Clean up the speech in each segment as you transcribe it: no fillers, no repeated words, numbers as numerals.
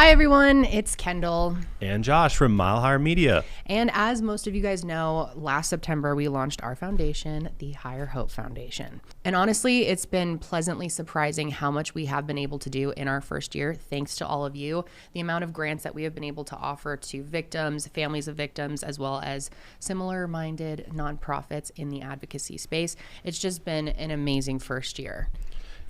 Hi, everyone. It's Kendall. And Josh from Mile Higher Media. And as most of you guys know, last September, we launched our foundation, the Higher Hope Foundation. And honestly, it's been pleasantly surprising how much we have been able to do in our first year, thanks to all of you. The amount of grants that we have been able to offer to victims, families of victims, as well as similar-minded nonprofits in the advocacy space. It's just been an amazing first year.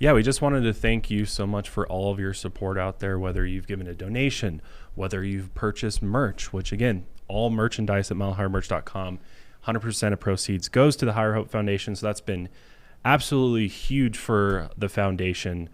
Yeah, we just wanted to thank you so much for all of your support out there, whether you've given a donation, whether you've purchased merch, which again, all merchandise at milehighermerch.com, 100% of proceeds goes to the Higher Hope Foundation. So that's been absolutely huge for the foundation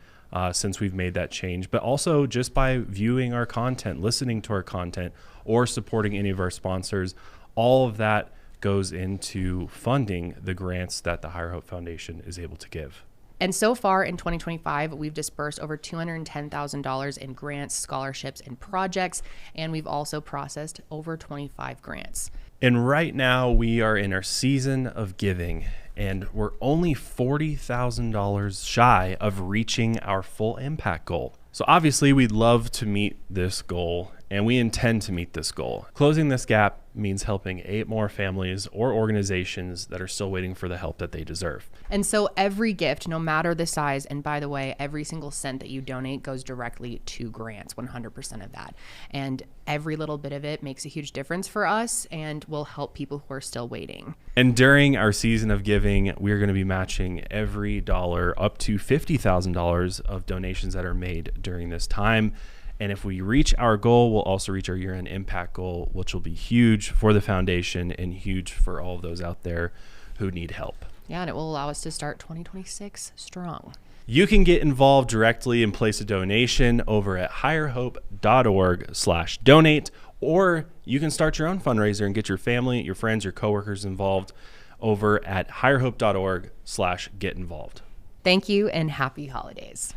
since we've made that change. But also just by viewing our content, listening to our content, or supporting any of our sponsors, all of that goes into funding the grants that the Higher Hope Foundation is able to give. And so far in 2025, we've dispersed over $210,000 in grants, scholarships, and projects, and we've also processed over 25 grants. And right now we are in our season of giving, and we're only $40,000 shy of reaching our full impact goal. So obviously we'd love to meet this goal, and we intend to meet this goal. Closing this gap means helping 8 more families or organizations that are still waiting for the help that they deserve. And so every gift, no matter the size, and by the way, every single cent that you donate goes directly to grants, 100% of that. And every little bit of it makes a huge difference for us and will help people who are still waiting. And during our season of giving, we're going to be matching every dollar up to $50,000 of donations that are made during this time. And if we reach our goal, we'll also reach our year-end impact goal, which will be huge for the foundation and huge for all of those out there who need help. Yeah, and it will allow us to start 2026 strong. You can get involved directly and place a donation over at higherhope.org/donate, or you can start your own fundraiser and get your family, your friends, your coworkers involved over at higherhope.org/get-involved. Thank you and happy holidays.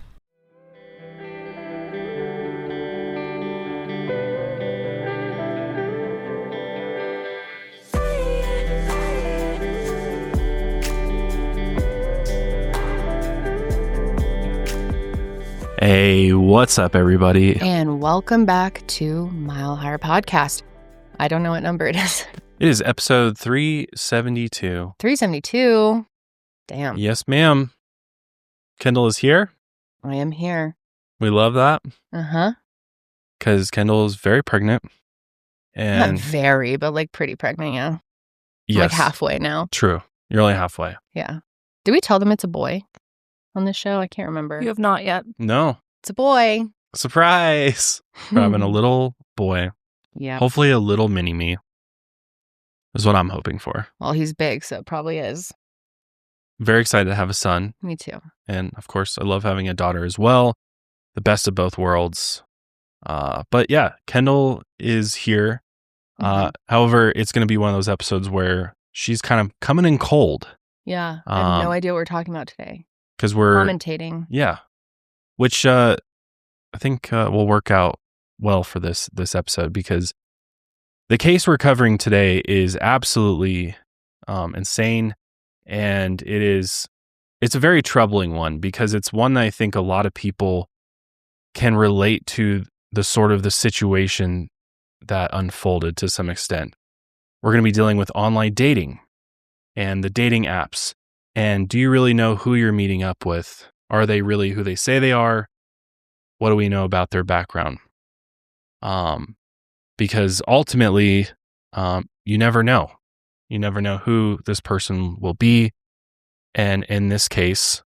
Hey, what's up, everybody? And welcome back to Mile Higher Podcast. I don't know what number it is. It is episode 372. 372. Damn. Yes, ma'am. Kendall is here. I am here. We love that. Uh-huh. Because Kendall is very pregnant. And Not very, but like pretty pregnant, yeah. yes, Like halfway now. True. You're only halfway. Yeah. Did we tell them it's a boy on this show? I can't remember. You have not yet. No. It's a boy. Surprise. We're having a little boy. Yeah. Hopefully a little mini-me is what I'm hoping for. Well, he's big, so it probably is. Very excited to have a son. Me too. And of course, I love having a daughter as well. The best of both worlds. But yeah, Kendall is here. However, it's going to be one of those episodes where she's kind of coming in cold. Yeah. I have no idea what we're talking about today. Because we're Commentating. Yeah. Which I think will work out well for this episode, because the case we're covering today is absolutely insane. And it's a very troubling one, because it's one that I think a lot of people can relate to, the sort of the situation that unfolded to some extent. We're going to be dealing with online dating and the dating apps. And do you really know who you're meeting up with? Are they really who they say they are? What do we know about their background? Because ultimately, you never know. You never know who this person will be. And in this case,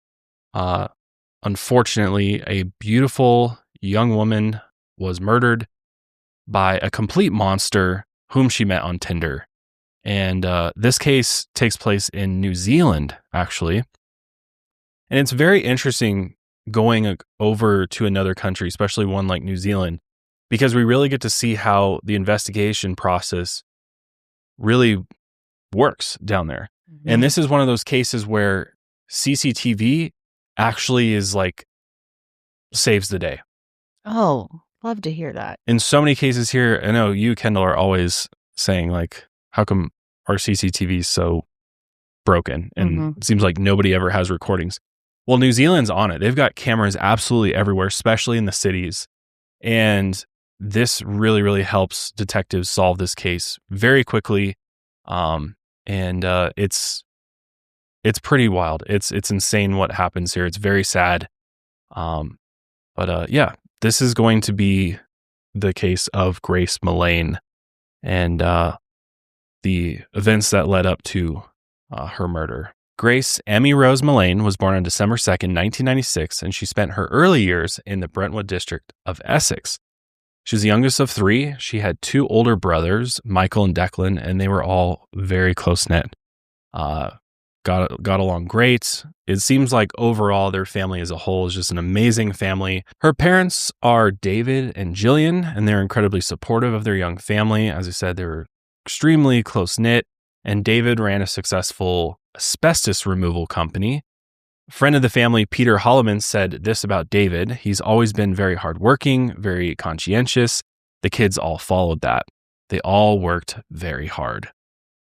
unfortunately, a beautiful young woman was murdered by a complete monster whom she met on Tinder. And this case takes place in New Zealand, actually. And it's very interesting going over to another country, especially one like New Zealand, because we really get to see how the investigation process really works down there. Mm-hmm. And this is one of those cases where CCTV actually is like saves the day. Oh, love to hear that. In so many cases here, I know you, Kendall, are always saying like, how come our CCTV is so broken? And it seems like nobody ever has recordings. Well, New Zealand's on it. They've got cameras absolutely everywhere, especially in the cities. And this really, really helps detectives solve this case very quickly. It's pretty wild. It's insane what happens here. It's very sad. Yeah, this is going to be the case of Grace Millane and the events that led up to her murder. Grace Emmy Rose Millane was born on December 2nd, 1996, and she spent her early years in the Brentwood district of Essex. She was the youngest of three. She had two older brothers, Michael and Declan, and they were all very close-knit. Got along great. It seems like overall their family as a whole is just an amazing family. Her parents are David and Jillian, and they're incredibly supportive of their young family. As I said, they were extremely close-knit, and David ran a successful asbestos removal company. A friend of the family, Peter Holloman, said this about David: he's always been very hardworking, very conscientious. The kids all followed that. They all worked very hard.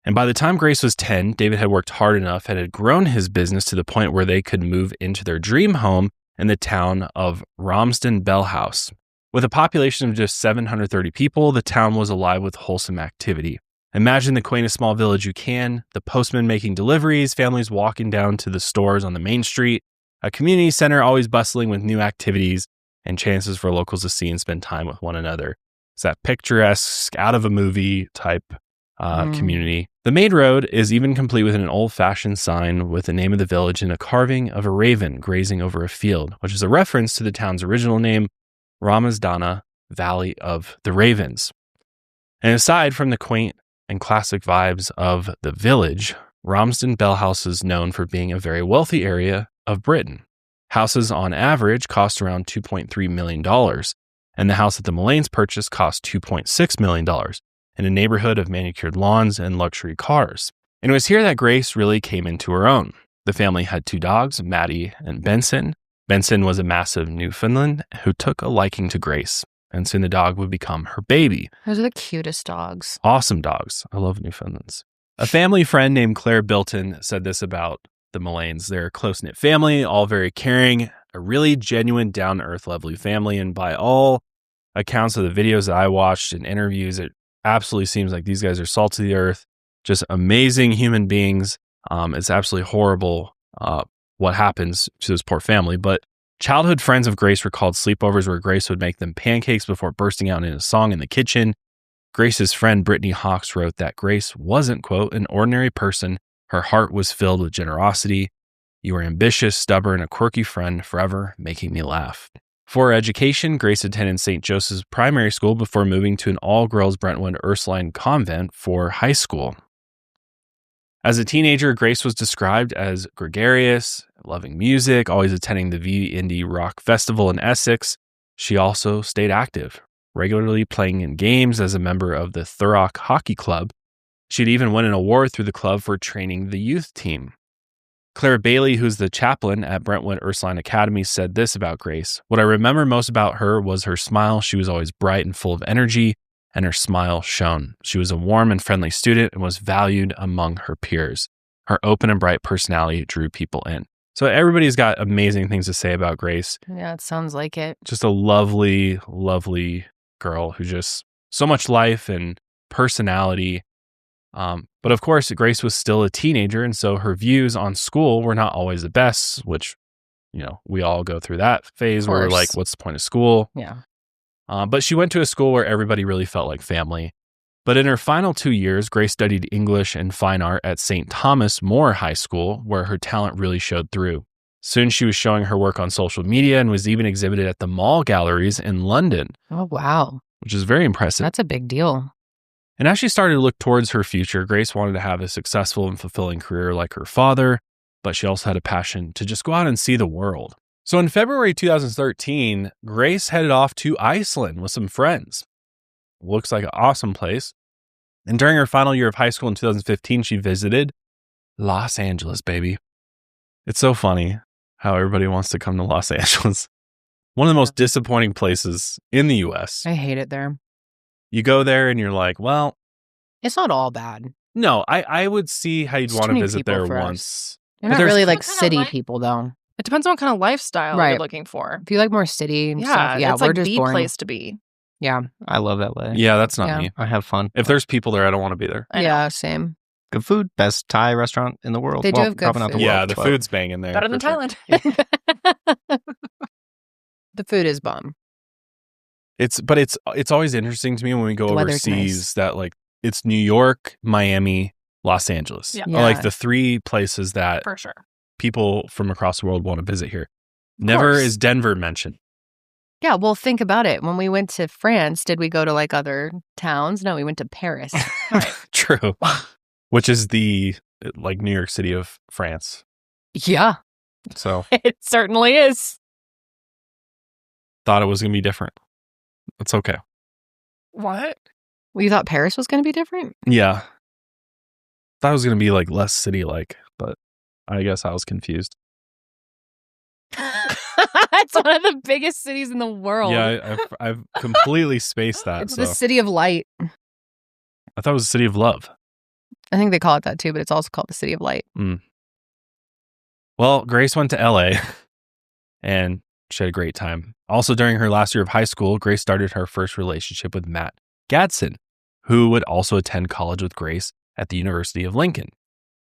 And by the time Grace was 10, David had worked hard enough and had grown his business to the point where they could move into their dream home in the town of Romsden Bell House. With a population of just 730 people, the town was alive with wholesome activity. Imagine the quaintest small village you can, the postman making deliveries, families walking down to the stores on the main street, a community center always bustling with new activities and chances for locals to see and spend time with one another. It's that picturesque, out of a movie type community. The main road is even complete with an old-fashioned sign with the name of the village and a carving of a raven grazing over a field, which is a reference to the town's original name, Ramsdana, Valley of the Ravens. And aside from the quaint and classic vibes of the village, Romsden Bell House is known for being a very wealthy area of Britain. Houses on average cost around $2.3 million, and the house that the Millanes purchased cost $2.6 million. In a neighborhood of manicured lawns and luxury cars. And it was here that Grace really came into her own. The family had two dogs, Maddie and Benson. Benson was a massive Newfoundland who took a liking to Grace, and soon the dog would become her baby. Those are the cutest dogs. Awesome dogs. I love Newfoundlands. A family friend named Claire Bilton said this about the Millanes. They're a close-knit family, all very caring, a really genuine, down-to-earth, lovely family. And by all accounts of the videos that I watched and interviews, it absolutely seems like these guys are salt of the earth, just amazing human beings. It's absolutely horrible what happens to this poor family. But childhood friends of Grace recalled sleepovers where Grace would make them pancakes before bursting out in a song in the kitchen. Grace's friend Brittany Hawks wrote that Grace wasn't, quote, an ordinary person. Her heart was filled with generosity. You were ambitious, stubborn, a quirky friend, forever making me laugh. For her education, Grace attended St. Joseph's Primary School before moving to an all-girls Brentwood Ursuline Convent for high school. As a teenager, Grace was described as gregarious, loving music, always attending the V Indie Rock Festival in Essex. She also stayed active, regularly playing in games as a member of the Thurrock Hockey Club. She'd even won an award through the club for training the youth team. Claire Bailey, who's the chaplain at Brentwood Ursuline Academy, said this about Grace: what I remember most about her was her smile. She was always bright and full of energy, and her smile shone. She was a warm and friendly student and was valued among her peers. Her open and bright personality drew people in. So everybody's got amazing things to say about Grace. Yeah, it sounds like it. Just a lovely, lovely girl who just so much life and personality. But of course, Grace was still a teenager, and so her views on school were not always the best, which, we all go through that phase where we're like, what's the point of school? Yeah. But she went to a school where everybody really felt like family. But in her final 2 years, Grace studied English and fine art at St. Thomas More High School, where her talent really showed through. Soon she was showing her work on social media and was even exhibited at the Mall Galleries in London. Oh, wow. Which is very impressive. That's a big deal. And as she started to look towards her future, Grace wanted to have a successful and fulfilling career like her father, but she also had a passion to just go out and see the world. So in February 2013, Grace headed off to Iceland with some friends. Looks like an awesome place. And during her final year of high school in 2015, she visited Los Angeles, baby. It's so funny how everybody wants to come to Los Angeles. One of the most disappointing places in the U.S. I hate it there. You go there and you're like, well, it's not all bad. No, I would see how you'd want to visit there once. They're not really like city people, though. It depends on what kind of lifestyle you're looking for. If you like more city and stuff, it's we're like just the boring. place to be. Yeah. I love LA. Yeah, that's not Yeah. me. I have fun. If there's people there, I don't want to be there. I know. Yeah, same. Good food, best Thai restaurant in the world. They do have good probably not the food. world. Yeah, the but food's banging there. Better than for sure. Thailand. The food is bomb. It's always interesting to me when we go The weather's overseas nice. that like it's New York, Miami, Los Angeles. Yeah. Are like Yeah. the three places that For sure. people from across the world want to visit here. Never course. is Denver mentioned. Yeah, well, think about it. When we went to France, did we go to like other towns? No, we went to Paris. True. Which is the like New York City of France. Yeah. So It certainly is. thought it was gonna be different. It's okay. What? Well, you thought Paris was going to be different? Yeah. Thought it was gonna be like less city like, but I guess I was confused. It's one of the biggest cities in the world. Yeah, I've completely spaced that. It's So the city of light. I thought it was the city of love. I think they call it that too, but it's also called the city of light. Well, Grace went to LA and she had a great time. Also, during her last year of high school, Grace started her first relationship with Matt Gadsden, who would also attend college with Grace at the University of Lincoln.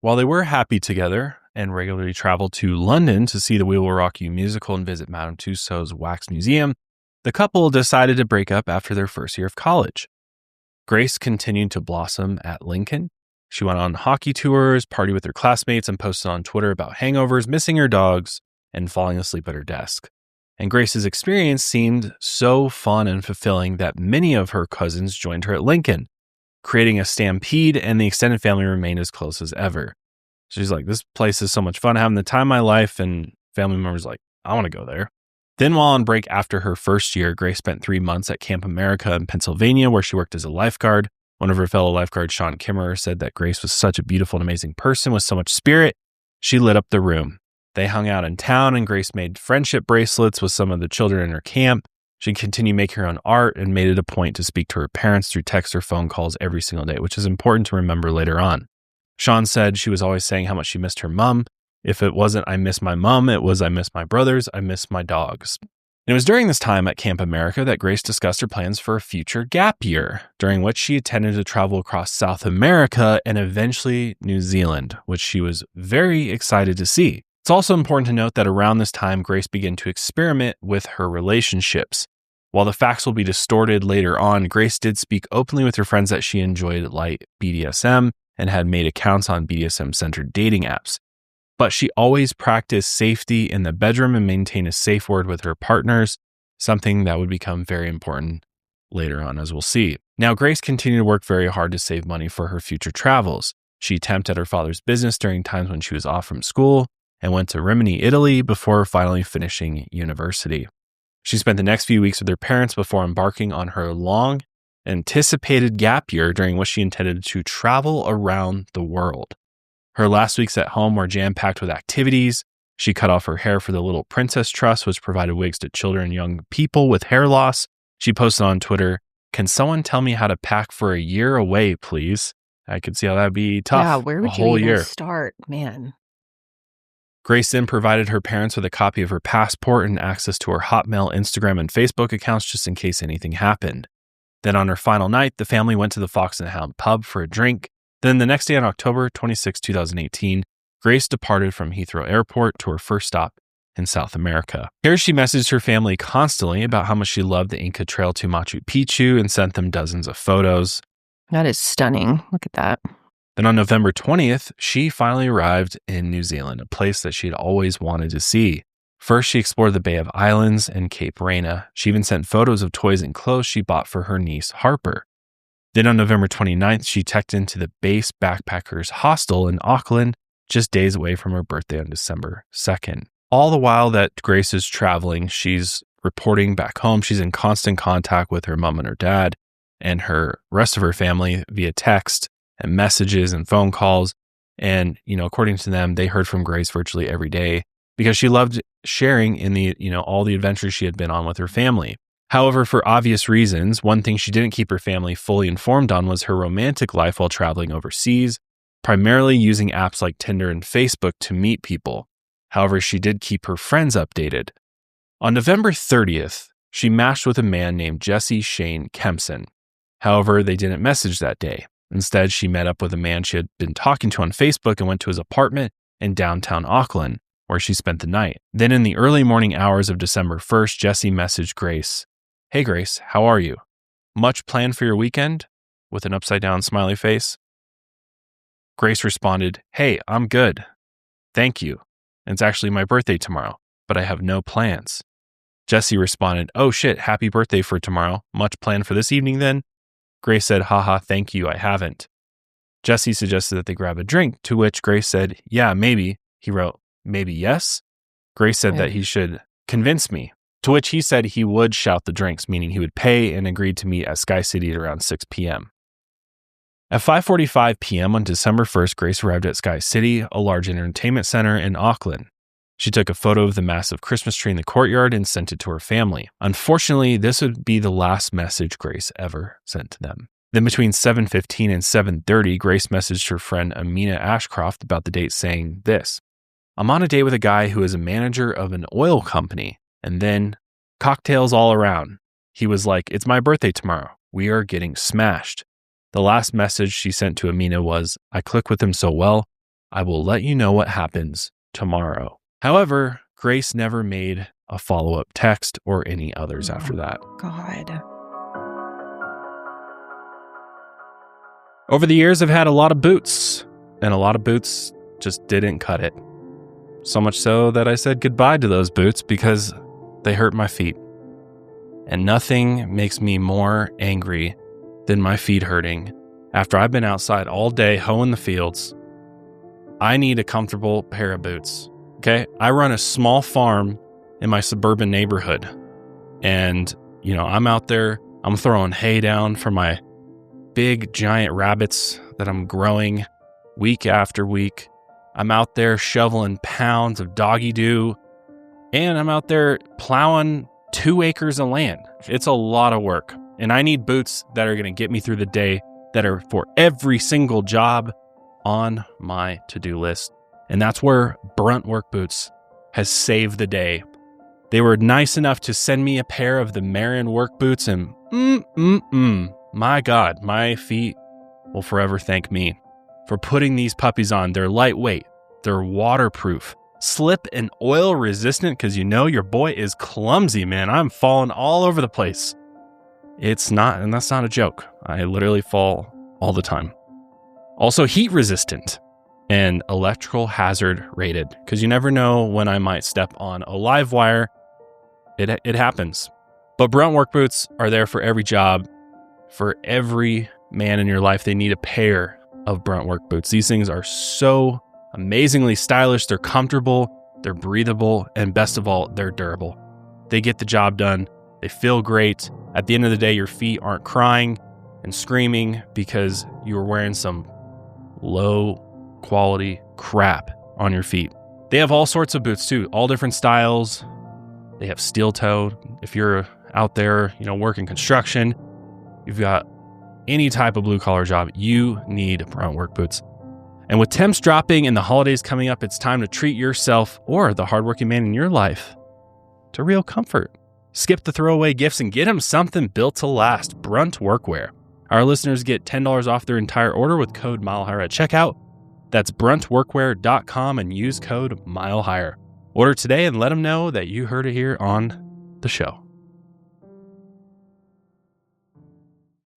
While they were happy together and regularly traveled to London to see the We Will Rock You musical and visit Madame Tussauds Wax Museum, the couple decided to break up after their first year of college. Grace continued to blossom at Lincoln. She went on hockey tours, partied with her classmates, and posted on Twitter about hangovers, missing her dogs, and falling asleep at her desk. And Grace's experience seemed so fun and fulfilling that many of her cousins joined her at Lincoln, creating a stampede, and the extended family remained as close as ever. She's like, this place is so much fun, having the time of my life, and family members like, I want to go there. Then while on break after her first year, Grace spent 3 months at Camp America in Pennsylvania, where she worked as a lifeguard. One of her fellow lifeguards, Sean Kimmerer, said that Grace was such a beautiful and amazing person with so much spirit. She lit up the room. They hung out in town, and Grace made friendship bracelets with some of the children in her camp. She continued making her own art and made it a point to speak to her parents through text or phone calls every single day, which is important to remember later on. Sean said she was always saying how much she missed her mom. If it wasn't I miss my mom, it was I miss my brothers, I miss my dogs. It was during this time at Camp America that Grace discussed her plans for a future gap year, during which she intended to travel across South America and eventually New Zealand, which she was very excited to see. It's also important to note that around this time, Grace began to experiment with her relationships. While the facts will be distorted later on, Grace did speak openly with her friends that she enjoyed light BDSM and had made accounts on BDSM-centered dating apps. But she always practiced safety in the bedroom and maintained a safe word with her partners, something that would become very important later on, as we'll see. Now, Grace continued to work very hard to save money for her future travels. She temped at her father's business during times when she was off from school and went to Rimini, Italy, before finally finishing university. She spent the next few weeks with her parents before embarking on her long anticipated gap year, during which she intended to travel around the world. Her last weeks at home were jam-packed with activities. She cut off her hair for the Little Princess Trust, which provided wigs to children and young people with hair loss. She posted on Twitter, "Can someone tell me how to pack for a year away, please?" I could see how that'd be tough. Yeah, where would a whole you even year. start? Man. Grace then provided her parents with a copy of her passport and access to her Hotmail, Instagram, and Facebook accounts just in case anything happened. Then on her final night, the family went to the Fox and Hound pub for a drink. Then the next day on October 26, 2018, Grace departed from Heathrow Airport to her first stop in South America. Here she messaged her family constantly about how much she loved the Inca Trail to Machu Picchu and sent them dozens of photos. That is stunning. Look at that. Then on November 20th, she finally arrived in New Zealand, a place that she had always wanted to see. First, she explored the Bay of Islands and Cape Rena. She even sent photos of toys and clothes she bought for her niece, Harper. Then on November 29th, she checked into the base backpackers hostel in Auckland, just days away from her birthday on December 2nd. All the while that Grace is traveling, she's reporting back home. She's in constant contact with her mom and her dad and her rest of her family via text and messages and phone calls. And, according to them, they heard from Grace virtually every day because she loved sharing in the, all the adventures she had been on with her family. However, for obvious reasons, one thing she didn't keep her family fully informed on was her romantic life while traveling overseas, primarily using apps like Tinder and Facebook to meet people. However, she did keep her friends updated. On November 30th, she matched with a man named Jesse Shane Kempson. However, they didn't message that day. Instead, she met up with a man she had been talking to on Facebook and went to his apartment in downtown Auckland, where she spent the night. Then in the early morning hours of December 1st, Jesse messaged Grace, "Hey Grace, how are you? Much planned for your weekend?" with an upside down smiley face. Grace responded, "Hey, I'm good. Thank you. It's actually my birthday tomorrow, but I have no plans." Jesse responded, "Oh shit, happy birthday for tomorrow. Much planned for this evening then?" Grace said, "Haha, thank you, I haven't." Jesse suggested that they grab a drink, to which Grace said, "Yeah, maybe." He wrote, "Maybe yes?" Grace said that he should convince me, to which he said he would shout the drinks, meaning he would pay, and agreed to meet at Sky City at around 6 p.m. At 5:45 p.m. on December 1st, Grace arrived at Sky City, a large entertainment center in Auckland. She took a photo of the massive Christmas tree in the courtyard and sent it to her family. Unfortunately, this would be the last message Grace ever sent to them. Then between 7:15 and 7:30, Grace messaged her friend Amina Ashcroft about the date saying this: "I'm on a date with a guy who is a manager of an oil company, and then cocktails all around. He was like, 'It's my birthday tomorrow. We are getting smashed.' The last message she sent to Amina was, 'I click with him so well, I will let you know what happens tomorrow.'" However, Grace never made a follow-up text or any others after that. God. Over the years, I've had a lot of boots, and a lot of boots just didn't cut it. So much so that I said goodbye to those boots because they hurt my feet. And nothing makes me more angry than my feet hurting after I've been outside all day hoeing the fields. I need a comfortable pair of boots. Okay, I run a small farm in my suburban neighborhood, and I'm out there, I'm throwing hay down for my big giant rabbits that I'm growing week after week. I'm out there shoveling pounds of doggy doo, and I'm out there plowing 2 acres of land. It's a lot of work, and I need boots that are going to get me through the day, that are for every single job on my to-do list. And that's where Brunt Work Boots has saved the day. They were nice enough to send me a pair of the Marin Work Boots, and my God, my feet will forever thank me for putting these puppies on. They're lightweight, they're waterproof, slip and oil resistant, because your boy is clumsy, man. I'm falling all over the place. It's not, and that's not a joke. I literally fall all the time. Also heat resistant and electrical hazard rated, because you never know when I might step on a live wire. It happens. But Brunt Work Boots are there for every job, for every man in your life. They need a pair of Brunt Work Boots. These things are so amazingly stylish. They're comfortable, they're breathable, and best of all, they're durable. They get the job done. They feel great. At the end of the day, your feet aren't crying and screaming because you were wearing some low quality crap on your feet. They have all sorts of boots too, all different styles. They have steel toe. If you're out there, working construction, you've got any type of blue collar job, you need Brunt Work Boots. And with temps dropping and the holidays coming up, it's time to treat yourself or the hardworking man in your life to real comfort. Skip the throwaway gifts and get them something built to last. Brunt Workwear. Our listeners get $10 off their entire order with code MileHigher at checkout. That's bruntworkwear.com and use code MileHigher. Order today and let them know that you heard it here on the show.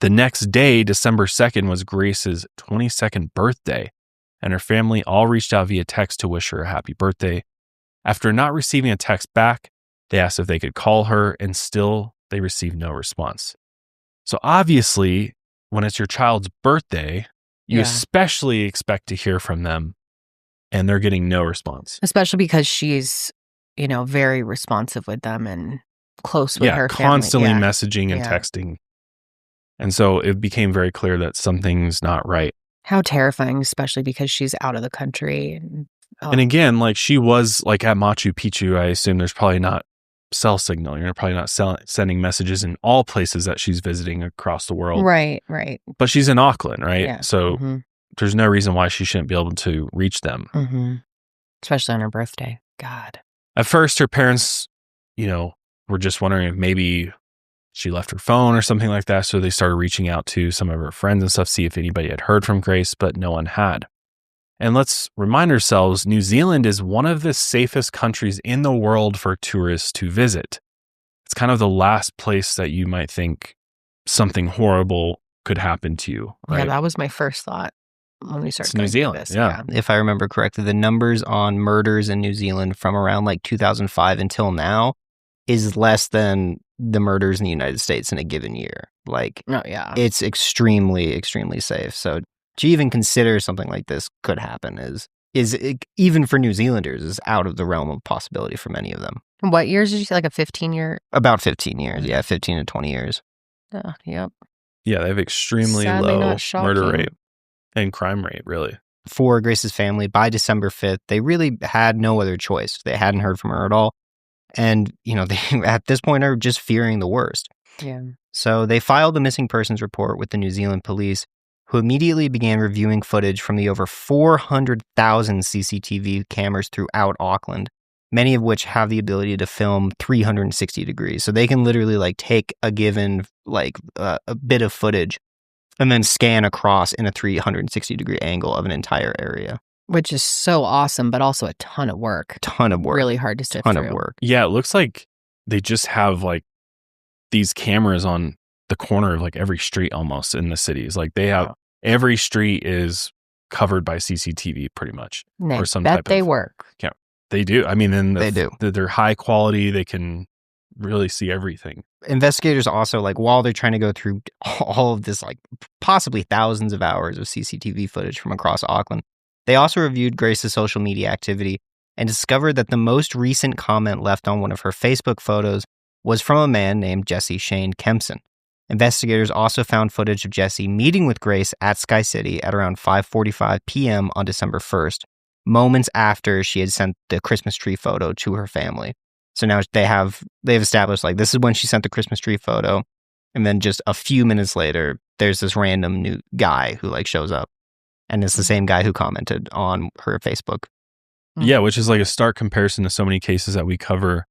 The next day, December 2nd, was Grace's 22nd birthday, and her family all reached out via text to wish her a happy birthday. After not receiving a text back, they asked if they could call her, and still they received no response. So obviously, when it's your child's birthday, you especially expect to hear from them, and they're getting no response. Especially because she's, very responsive with them and close with her family. Constantly messaging and texting. And so it became very clear that something's not right. How terrifying, especially because she's out of the country. And again, she was at Machu Picchu. I assume there's probably not cell signal. You're probably not sending messages in all places that she's visiting across the world. Right. But she's in Auckland, right? Yeah. So there's no reason why she shouldn't be able to reach them. Mm-hmm. Especially on her birthday. God. At first, her parents, were just wondering if maybe she left her phone or something like that. So they started reaching out to some of her friends and stuff, see if anybody had heard from Grace, but no one had. And let's remind ourselves, New Zealand is one of the safest countries in the world for tourists to visit. It's kind of the last place that you might think something horrible could happen to you, right? Yeah, that was my first thought when we started It's New going through Zealand, this. yeah. If I remember correctly, the numbers on murders in New Zealand from around like 2005 until now is less than the murders in the United States in a given year. Like, Oh, yeah. it's extremely, extremely safe. So to even consider something like this could happen is even for New Zealanders, is out of the realm of possibility for many of them. What years did you say? Like a 15-year? About 15 years. Yeah, 15 to 20 years. Yep. Yeah, they have extremely Sadly low not murder shocking. rate and crime rate, really. For Grace's family, by December 5th, they really had no other choice. They hadn't heard from her at all. And, they at this point are just fearing the worst. Yeah. So they filed a missing persons report with the New Zealand police, who immediately began reviewing footage from the over 400,000 CCTV cameras throughout Auckland, many of which have the ability to film 360 degrees. So they can literally like take a given a bit of footage and then scan across in a 360 degree angle of an entire area. Which is so awesome, but also a ton of work. Ton of work. Really hard to sift Ton through. of work. Yeah, it looks like they just have like these cameras on the corner of like every street almost in the cities. Like they have every street is covered by CCTV pretty much. And they or some bet type they of, work. Yeah, they do. I mean, then They do. They're high quality. They can really see everything. Investigators also, like, while they're trying to go through all of this, like, possibly thousands of hours of CCTV footage from across Auckland, they also reviewed Grace's social media activity and discovered that the most recent comment left on one of her Facebook photos was from a man named Jesse Shane Kempson. Investigators also found footage of Jesse meeting with Grace at Sky City at around 5:45 p.m. on December 1st, moments after she had sent the Christmas tree photo to her family. So now they've established, like, this is when she sent the Christmas tree photo, and then just a few minutes later, there's this random new guy who, like, shows up, and it's the same guy who commented on her Facebook. Yeah, which is like a stark comparison to so many cases that we cover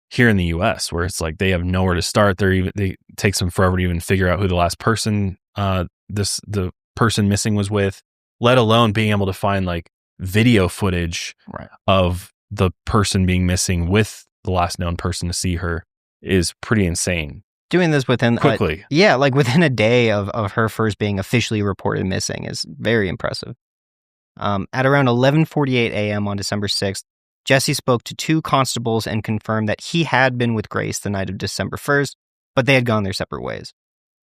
here in the U.S., where it's like they have nowhere to start. They takes them forever to even figure out who the last person the person missing was with, let alone being able to find like video footage of the person being missing with the last known person to see her is pretty insane. Doing this within quickly. Within a day of her first being officially reported missing is very impressive. At around 11:48 a.m. on December 6th, Jesse spoke to two constables and confirmed that he had been with Grace the night of December 1st, but they had gone their separate ways.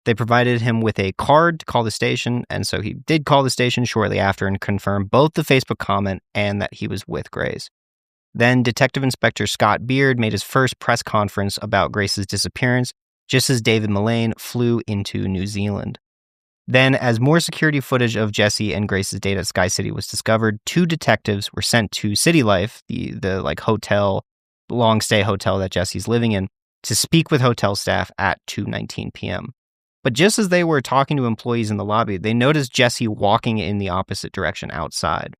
They provided him with a card to call the station, and so he did call the station shortly after and confirmed both the Facebook comment and that he was with Grace. Then Detective Inspector Scott Beard made his first press conference about Grace's disappearance, just as David Millane flew into New Zealand. Then, as more security footage of Jesse and Grace's date at Sky City was discovered, two detectives were sent to City Life, the like hotel, long stay hotel that Jesse's living in, to speak with hotel staff at 2:19 p.m. But just as they were talking to employees in the lobby, they noticed Jesse walking in the opposite direction outside.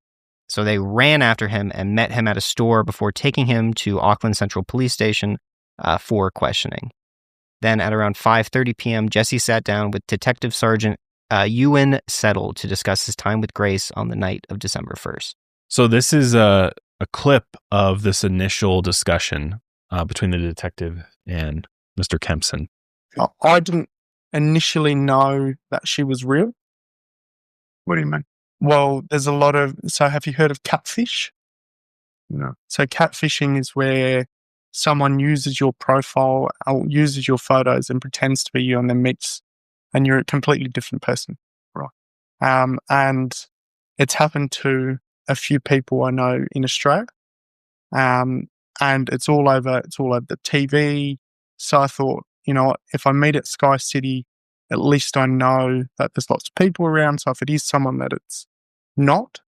So they ran after him and met him at a store before taking him to Auckland Central Police Station for questioning. Then at around 5:30 p.m., Jesse sat down with Detective Sergeant Ewan Settle to discuss his time with Grace on the night of December 1st. So this is a clip of this initial discussion between the detective and Mr. Kempson. I didn't initially know that she was real. What do you mean? Well, there's a lot of... So have you heard of catfish? No. So catfishing is where someone uses your profile, or uses your photos and pretends to be you and then meets, and you're a completely different person. Right. And it's happened to a few people I know in Australia. And it's all over the TV. So I thought, if I meet at Sky City, at least I know that there's lots of people around. So if it is someone that it's not,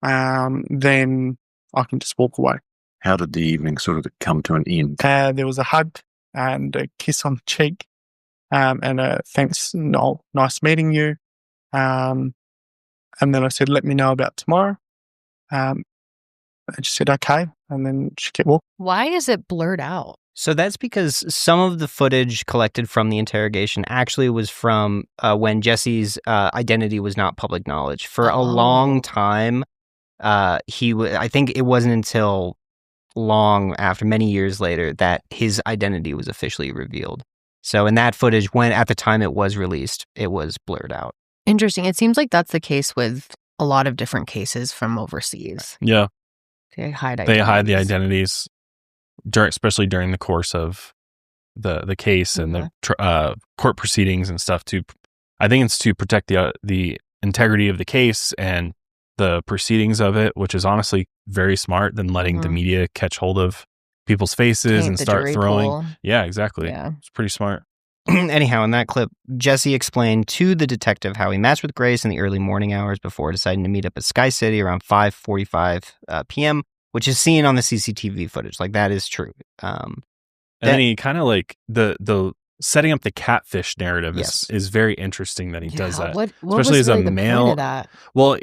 then I can just walk away. How did the evening sort of come to an end? There was a hug and a kiss on the cheek, and a thanks, Noel, nice meeting you. And then I said, let me know about tomorrow. And she said, okay. And then she kept walking. Why is it blurred out? So that's because some of the footage collected from the interrogation actually was from when Jesse's identity was not public knowledge. For a long time, I think it wasn't until long after, many years later, that his identity was officially revealed. So in that footage, when at the time it was released, it was blurred out. Interesting. It seems like that's the case with a lot of different cases from overseas. Yeah. They hide the identities, especially during the course of the case and the court proceedings and stuff. I think it's to protect the integrity of the case and the proceedings of it, which is honestly very smart than letting the media catch hold of people's faces and start throwing. Pool. Yeah, exactly. Yeah. It's pretty smart. Anyhow, in that clip, Jesse explained to the detective how he matched with Grace in the early morning hours before deciding to meet up at Sky City around 5:45 p.m., which is seen on the CCTV footage. Like, that is true. And then he kind of like the setting up the catfish narrative is very interesting that he does that. What especially was as really a male. That? Well,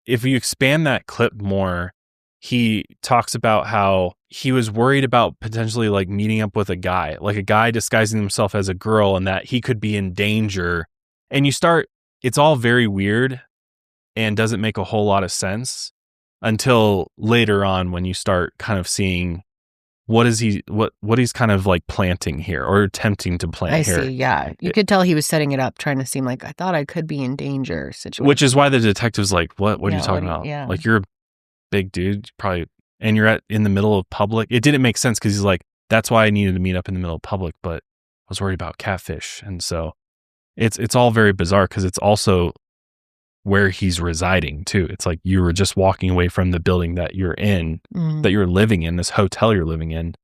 if you expand that clip more, he talks about how he was worried about potentially like meeting up with a guy disguising himself as a girl, and that he could be in danger. And it's all very weird and doesn't make a whole lot of sense until later on when you start kind of seeing what he's kind of like planting here or attempting to plant here. I see, yeah. You could tell he was setting it up, trying to seem like, I thought I could be in danger situation. Which is why the detective's like, what are you talking about? Yeah. Like, you're a big dude, probably, and you're in the middle of public. It didn't make sense because he's like, that's why I needed to meet up in the middle of public, but I was worried about catfish. And so it's all very bizarre because it's also where he's residing too. It's like you were just walking away from the building that you're in, that you're living in, this hotel you're living in.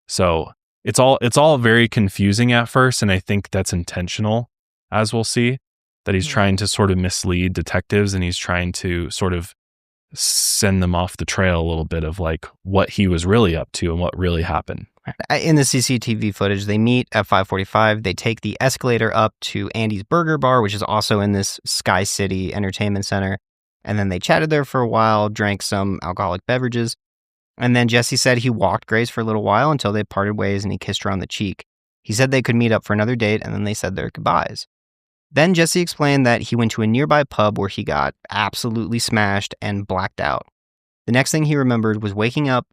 So it's all very confusing at first, and I think that's intentional, as we'll see, that he's trying to sort of mislead detectives, and he's trying to sort of send them off the trail a little bit of like what he was really up to and what really happened. In the CCTV footage, they meet at 5:45. They take the escalator up to Andy's Burger Bar, which is also in this Sky City Entertainment Center. And then they chatted there for a while, drank some alcoholic beverages. And then Jesse said he walked Grace for a little while until they parted ways and he kissed her on the cheek. He said they could meet up for another date, and then they said their goodbyes. Then Jesse explained that he went to a nearby pub where he got absolutely smashed and blacked out. The next thing he remembered was waking up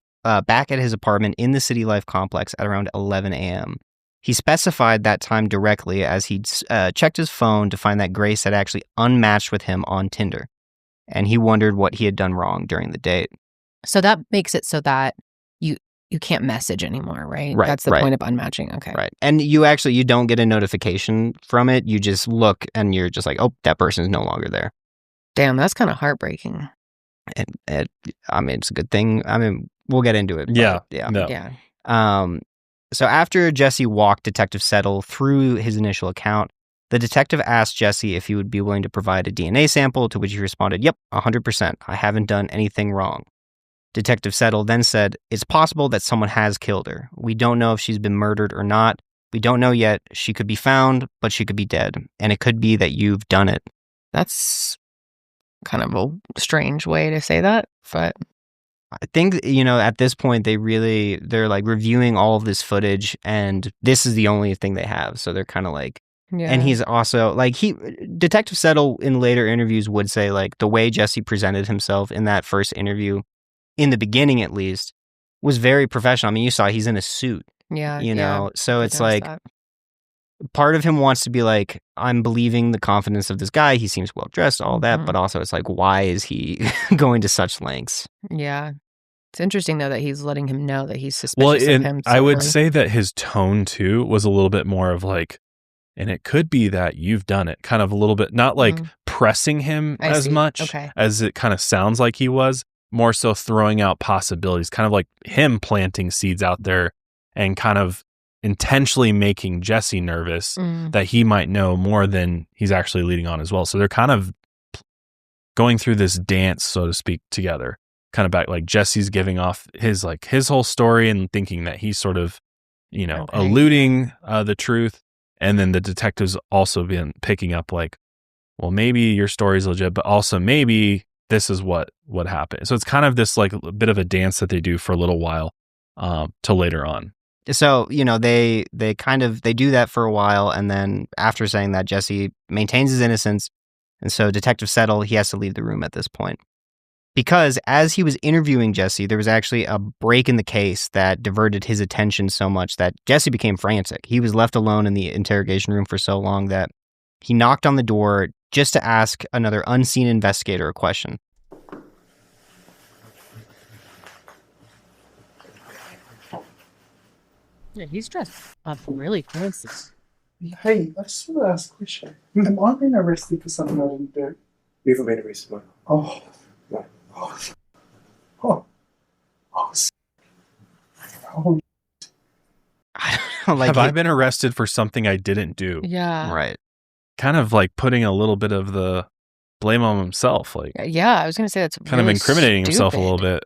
back at his apartment in the City Life complex at around 11 a.m. He specified that time directly as he'd checked his phone to find that Grace had actually unmatched with him on Tinder, and he wondered what he had done wrong during the date. So that makes it so that you can't message anymore, right? Right. That's the point of unmatching. Okay. Right. And you don't get a notification from it. You just look and you're just like, oh, that person's no longer there. Damn, that's kind of heartbreaking. And I mean, it's a good thing. I mean, we'll get into it. Yeah. Yeah. So after Jesse walked Detective Settle through his initial account, the detective asked Jesse if he would be willing to provide a DNA sample, to which he responded, yep, 100%. I haven't done anything wrong. Detective Settle then said, it's possible that someone has killed her. We don't know if she's been murdered or not. We don't know yet. She could be found, but she could be dead. And it could be that you've done it. That's kind of a strange way to say that, but I think, at this point, they're like reviewing all of this footage, and this is the only thing they have. So they're kind of like, yeah. And he's also like, Detective Settle in later interviews would say like the way Jesse presented himself in that first interview, in the beginning at least, was very professional. I mean, you saw he's in a suit. Yeah. So it's like part of him wants to be like, I'm believing the confidence of this guy. He seems well dressed, all that. But also it's like, why is he going to such lengths? Yeah. It's interesting, though, that he's letting him know that he's suspicious of him. I would say that his tone, too, was a little bit more of like, and it could be that you've done it. Kind of a little bit, not like pressing him as much as it kind of sounds like he was. More so throwing out possibilities, kind of like him planting seeds out there and kind of intentionally making Jesse nervous that he might know more than he's actually leading on as well. So they're kind of going through this dance, so to speak, together. Kind of back, like Jesse's giving off his whole story and thinking that he's sort of, eluding the truth. And then the detectives also been picking up like, well, maybe your story's legit, but also maybe this is what happened. So it's kind of this like a bit of a dance that they do for a little while till later on. So, they do that for a while, and then after saying that, Jesse maintains his innocence, and so Detective Settle, he has to leave the room at this point. Because as he was interviewing Jesse, there was actually a break in the case that diverted his attention so much that Jesse became frantic. He was left alone in the interrogation room for so long that he knocked on the door just to ask another unseen investigator a question. Yeah, he's dressed up really fancy. Hey, I just want to ask a question. Am I being arrested for something I didn't do? You haven't been arrested, mate. Oh. No. Oh. I don't know, Have I been arrested for something I didn't do? Yeah. Right. Kind of like putting a little bit of the blame on himself. Like, Yeah, I was going to say that's kind really of incriminating himself a stupid. little bit.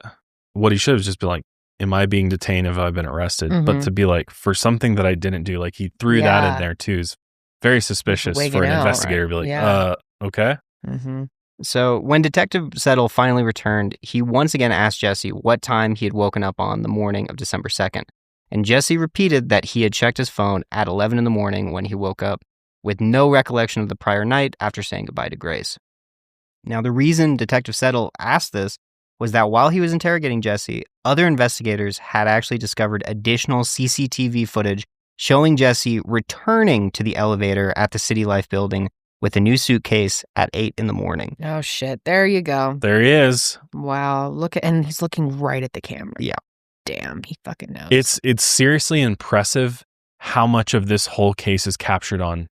What he should have just been like, am I being detained? Have I been arrested? But to be like, for something that I didn't do, like he threw that Yeah. in there too is very suspicious Wigging for an out, investigator right? to be like, Yeah. okay. Mm-hmm. So when Detective Settle finally returned, he once again asked Jesse what time he had woken up on the morning of December 2nd. And Jesse repeated that he had checked his phone at 11 in the morning when he woke up, with no recollection of the prior night after saying goodbye to Grace. Now, the reason Detective Settle asked this was that while he was interrogating Jesse, other investigators had actually discovered additional CCTV footage showing Jesse returning to the elevator at the City Life building with a new suitcase at 8 in the morning. Oh, shit. There you go. There he is. Wow. And he's looking right at the camera. Yeah. Damn, he fucking knows. It's seriously impressive how much of this whole case is captured on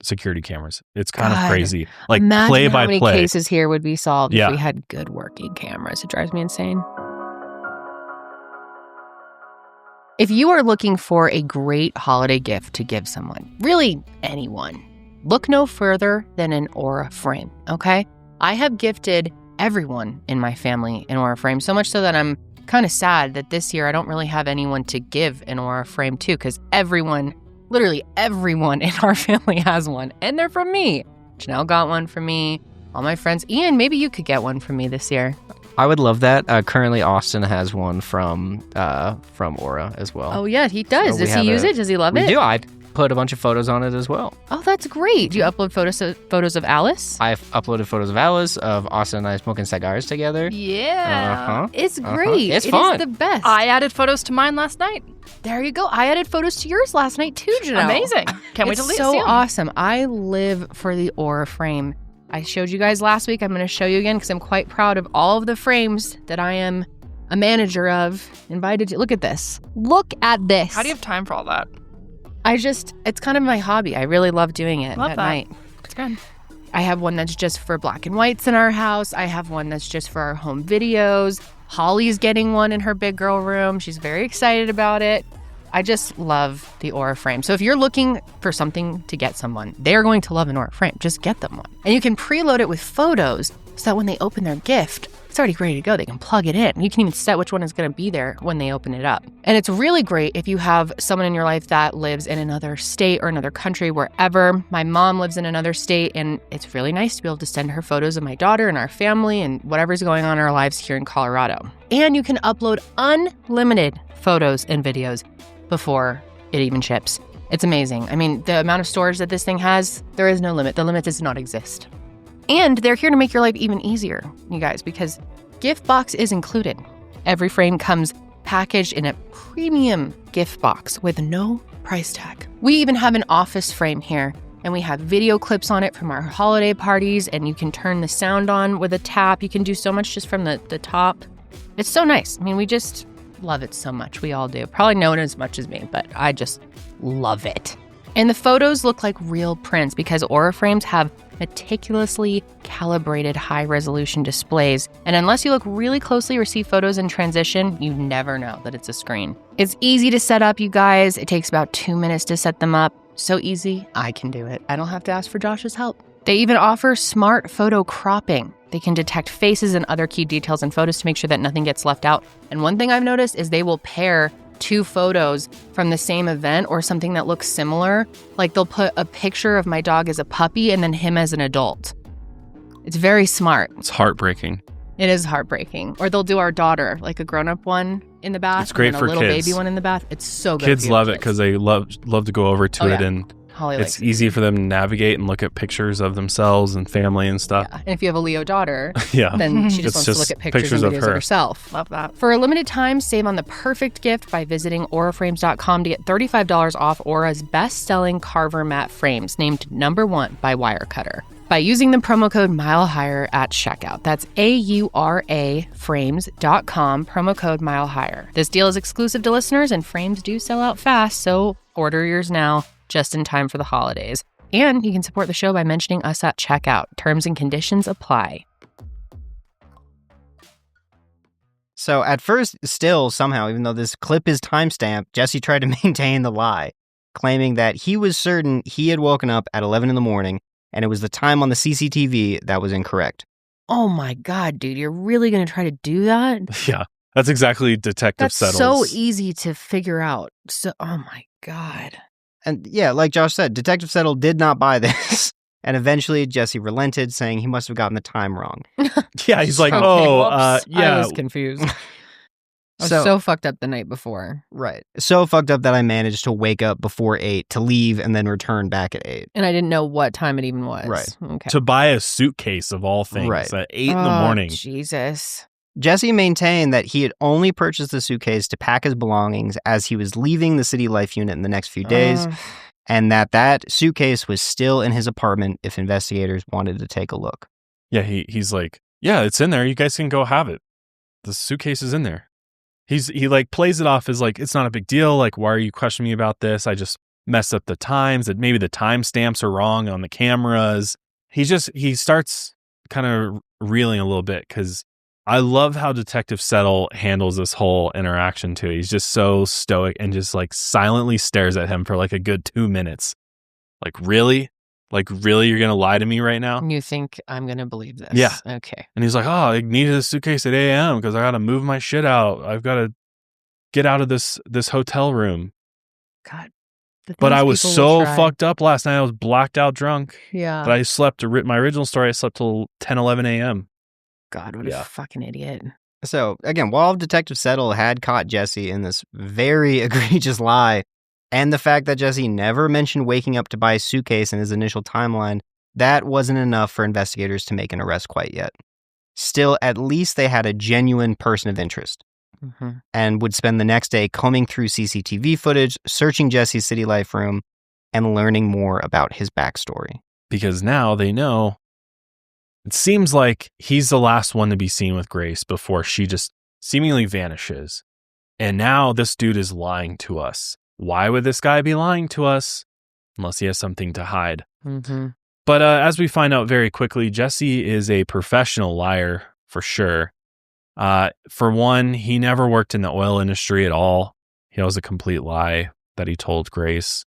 security cameras. It's kind of God. crazy. Like Imagine play how by many play. cases here would be solved Yeah. if we had good working cameras. It drives me insane. If you are looking for a great holiday gift to give someone, really anyone, look no further than an Aura frame, okay? I have gifted everyone in my family an Aura frame, so much so that I'm kind of sad that this year I don't really have anyone to give an Aura frame to, because literally everyone in our family has one, and they're from me. Janelle got one from me, all my friends. Ian, maybe you could get one from me this year. I would love that. Currently, Austin has one from Aura as well. Oh, yeah, he does. So we Does he have use it? Does he love We it? do. I put a bunch of photos on it as well. Oh, that's great. Do you upload photos of Alice? I've uploaded photos of Alice, of Austin and I smoking cigars together. Yeah. Uh-huh. It's great. It's It fun. is the best. I added photos to mine last night. There you go. I added photos to yours last night too, Janelle. Amazing. Can't wait to It's see so them. awesome. I live for the Aura frame. I showed you guys last week. I'm going to show you again because I'm quite proud of all of the frames that I am a manager of. Invited to look at this. Look at this. How do you have time for all that? It's kind of my hobby. I really love doing it Love at that. night. It's good. I have one that's just for black and whites in our house. I have one that's just for our home videos. Holly's getting one in her big girl room. She's very excited about it. I just love the Aura frame. So if you're looking for something to get someone, they're going to love an Aura frame. Just get them one. And you can preload it with photos so that when they open their gift, it's already ready to go. They can plug it in. You can even set which one is going to be there when they open it up. And it's really great if you have someone in your life that lives in another state or another country, wherever. My mom lives in another state, and it's really nice to be able to send her photos of my daughter and our family and whatever's going on in our lives here in Colorado. And you can upload unlimited photos and videos before it even ships. It's amazing. I mean, the amount of storage that this thing has, there is no limit. The limit does not exist. And they're here to make your life even easier, you guys, because gift box is included. Every frame comes packaged in a premium gift box with no price tag. We even have an office frame here, and we have video clips on it from our holiday parties, and you can turn the sound on with a tap. You can do so much just from the top. It's so nice. I mean, we just love it so much. We all do. Probably no one as much as me, but I just love it. And the photos look like real prints because Aura frames have meticulously calibrated high-resolution displays. And unless you look really closely or see photos in transition, you never know that it's a screen. It's easy to set up, you guys. It takes about 2 minutes to set them up. So easy, I can do it. I don't have to ask for Josh's help. They even offer smart photo cropping. They can detect faces and other key details in photos to make sure that nothing gets left out. And one thing I've noticed is they will pair 2 photos from the same event or something that looks similar. Like they'll put a picture of my dog as a puppy and then him as an adult. It's very smart. It's heartbreaking. It is heartbreaking. Or they'll do our daughter, like a grown-up one, in the bath. It's great and then for a little kids. baby one in the bath. It's so good. Kids for your love it kids. because they love to go over to Oh, it, yeah. and Holly it's likes it. easy for them to navigate and look at pictures of themselves and family and stuff. Yeah. And if you have a Leo daughter, Yeah. then she It's just wants to just look at pictures pictures and of videos of her. herself. Love that. For a limited time, save on the perfect gift by visiting auraframes.com to get $35 off Aura's best-selling Carver matte frames, named #1 by Wirecutter, by using the promo code MileHigher at checkout. That's AURAFrames.com, promo code MileHigher. This deal is exclusive to listeners, and frames do sell out fast, so order yours now, just in time for the holidays. And you can support the show by mentioning us at checkout. Terms and conditions apply. So at first, still somehow, even though this clip is timestamped, Jesse tried to maintain the lie, claiming that he was certain he had woken up at 11 in the morning and it was the time on the CCTV that was incorrect. Oh my God, dude, you're really going to try to do that? Yeah. That's exactly Detective That's Settles. so easy to figure out. So, oh my God. And yeah, like Josh said, Detective Settle did not buy this. And eventually Jesse relented, saying he must have gotten the time wrong. Yeah, he's like, Okay, oh, whoops. yeah. I was confused. I was So- so fucked up the night before. Right. So fucked up that I managed to wake up before 8 to leave and then return back at 8. And I didn't know what time it even was. Right. Okay. To buy a suitcase of all things Right. at 8 in the Oh, morning. Jesus. Jesse maintained that he had only purchased the suitcase to pack his belongings as he was leaving the City Life unit in the next few days, and that suitcase was still in his apartment if investigators wanted to take a look. Yeah, he's like, yeah, it's in there. You guys can go have it. The suitcase is in there. He like plays it off as like, it's not a big deal. Like, why are you questioning me about this? I just messed up the times. That maybe the timestamps are wrong on the cameras. He starts kind of reeling a little bit because I love how Detective Settle handles this whole interaction too. He's just so stoic and just like silently stares at him for like a good 2 minutes. Like, really? Like, really? You're going to lie to me right now? You think I'm going to believe this? Yeah. Okay. And he's like, oh, I needed a suitcase at 8 a.m. because I got to move my shit out. I've got to get out of this hotel room. God. But I was so fucked up last night. I was blacked out drunk. Yeah. But I slept, my original story, I slept till 10, 11 a.m. God, what Yeah. a fucking idiot. So, again, while Detective Settle had caught Jesse in this very egregious lie, and the fact that Jesse never mentioned waking up to buy a suitcase in his initial timeline, that wasn't enough for investigators to make an arrest quite yet. Still, at least they had a genuine person of interest, and would spend the next day combing through CCTV footage, searching Jesse's City Life room, and learning more about his backstory. Because now they know it seems like he's the last one to be seen with Grace before she just seemingly vanishes. And now this dude is lying to us. Why would this guy be lying to us? Unless he has something to hide. But as we find out very quickly, Jesse is a professional liar for sure. For one, he never worked in the oil industry at all. He was a complete lie that he told Grace.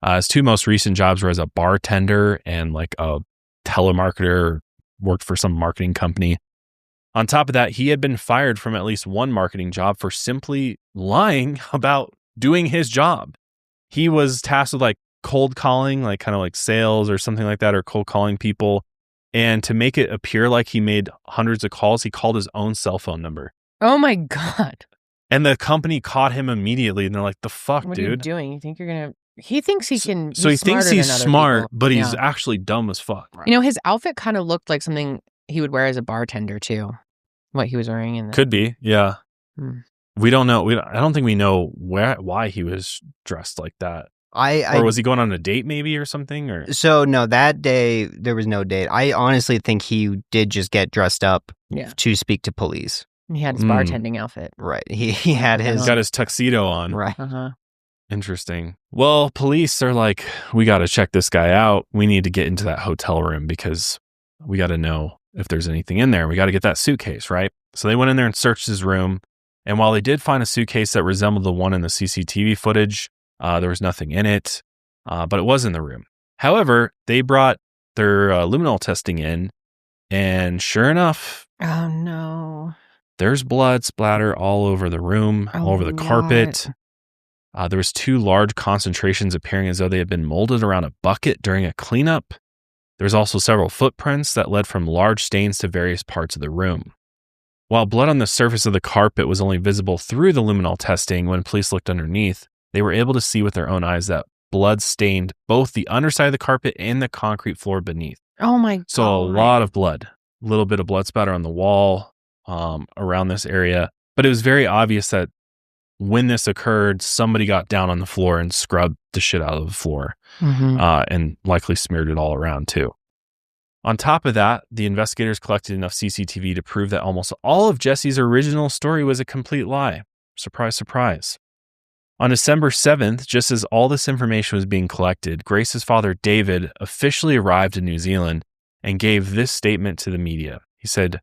His two most recent jobs were as a bartender and like a telemarketer, worked for some marketing company. On top of that, he had been fired from at least one marketing job for simply lying about doing his job. He was tasked with like cold calling, like kind of like sales or something like that, or cold calling people. And to make it appear like he made hundreds of calls, he called his own cell phone number. Oh my God. And the company caught him immediately. And they're like, the fuck, What dude? are you doing? You think you're going to... He thinks he can... So he thinks he's smart, but he's Yeah. actually dumb as fuck. You know, his outfit kind of looked like something he would wear as a bartender too. What he was wearing in the... Could be, yeah. Hmm. We don't know. I don't think we know why he was dressed like that. Or was he going on a date maybe or something? Or So, no, that day, there was no date. I honestly think he did just get dressed up Yeah. to speak to police. He had his Hmm. bartending outfit. Right. He had his... he's got his tuxedo on. Right. Uh-huh. Interesting. Well, police are like, we got to check this guy out. We need to get into that hotel room because we got to know if there's anything in there. We got to get that suitcase, right? So they went in there and searched his room. And while they did find a suitcase that resembled the one in the CCTV footage, there was nothing in it, but it was in the room. However, they brought their luminol testing in, and sure enough, Oh, no. there's blood splatter all over the room, all over the carpet. There was 2 large concentrations appearing as though they had been molded around a bucket during a cleanup. There's also several footprints that led from large stains to various parts of the room. While blood on the surface of the carpet was only visible through the luminol testing, when police looked underneath, they were able to see with their own eyes that blood stained both the underside of the carpet and the concrete floor beneath. Oh my God. So a lot of blood, a little bit of blood spatter on the wall around this area. But it was very obvious that when this occurred, somebody got down on the floor and scrubbed the shit out of the floor and likely smeared it all around too. On top of that, the investigators collected enough CCTV to prove that almost all of Jesse's original story was a complete lie. Surprise, surprise. On December 7th, just as all this information was being collected, Grace's father, David, officially arrived in New Zealand and gave this statement to the media. He said,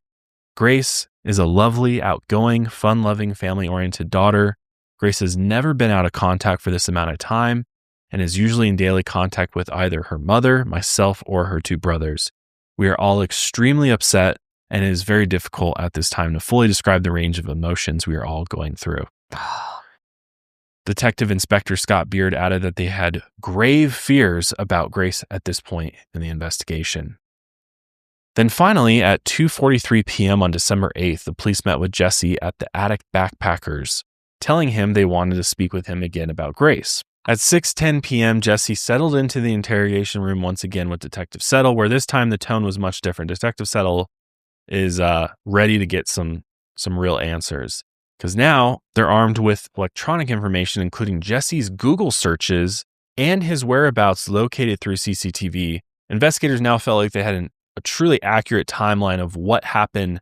"Grace is a lovely, outgoing, fun-loving, family-oriented daughter. Grace has never been out of contact for this amount of time and is usually in daily contact with either her mother, myself, or her two brothers. We are all extremely upset, and it is very difficult at this time to fully describe the range of emotions we are all going through." Detective Inspector Scott Beard added that they had grave fears about Grace at this point in the investigation. Then finally, at 2:43 p.m. on December 8th, the police met with Jesse at the Attic Backpackers, telling him they wanted to speak with him again about Grace. At 6:10 p.m., Jesse settled into the interrogation room once again with Detective Settle, where this time the tone was much different. Detective Settle is ready to get some real answers, because now they're armed with electronic information, including Jesse's Google searches and his whereabouts located through CCTV. Investigators now felt like they had a truly accurate timeline of what happened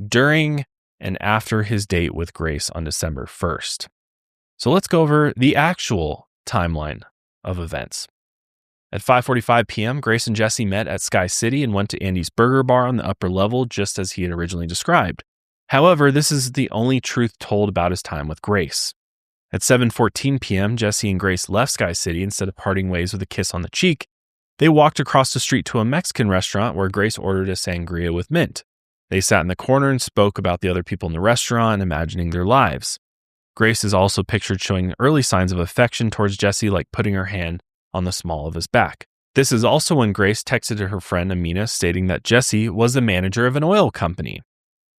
during and after his date with Grace on December 1st. So let's go over the actual timeline of events. At 5:45 p.m., Grace and Jesse met at Sky City and went to Andy's Burger Bar on the upper level, just as he had originally described. However, this is the only truth told about his time with Grace. At 7:14 p.m., Jesse and Grace left Sky City. Instead of parting ways with a kiss on the cheek, they walked across the street to a Mexican restaurant where Grace ordered a sangria with mint. They sat in the corner and spoke about the other people in the restaurant, imagining their lives. Grace is also pictured showing early signs of affection towards Jesse, like putting her hand on the small of his back. This is also when Grace texted to her friend Amina, stating that Jesse was the manager of an oil company.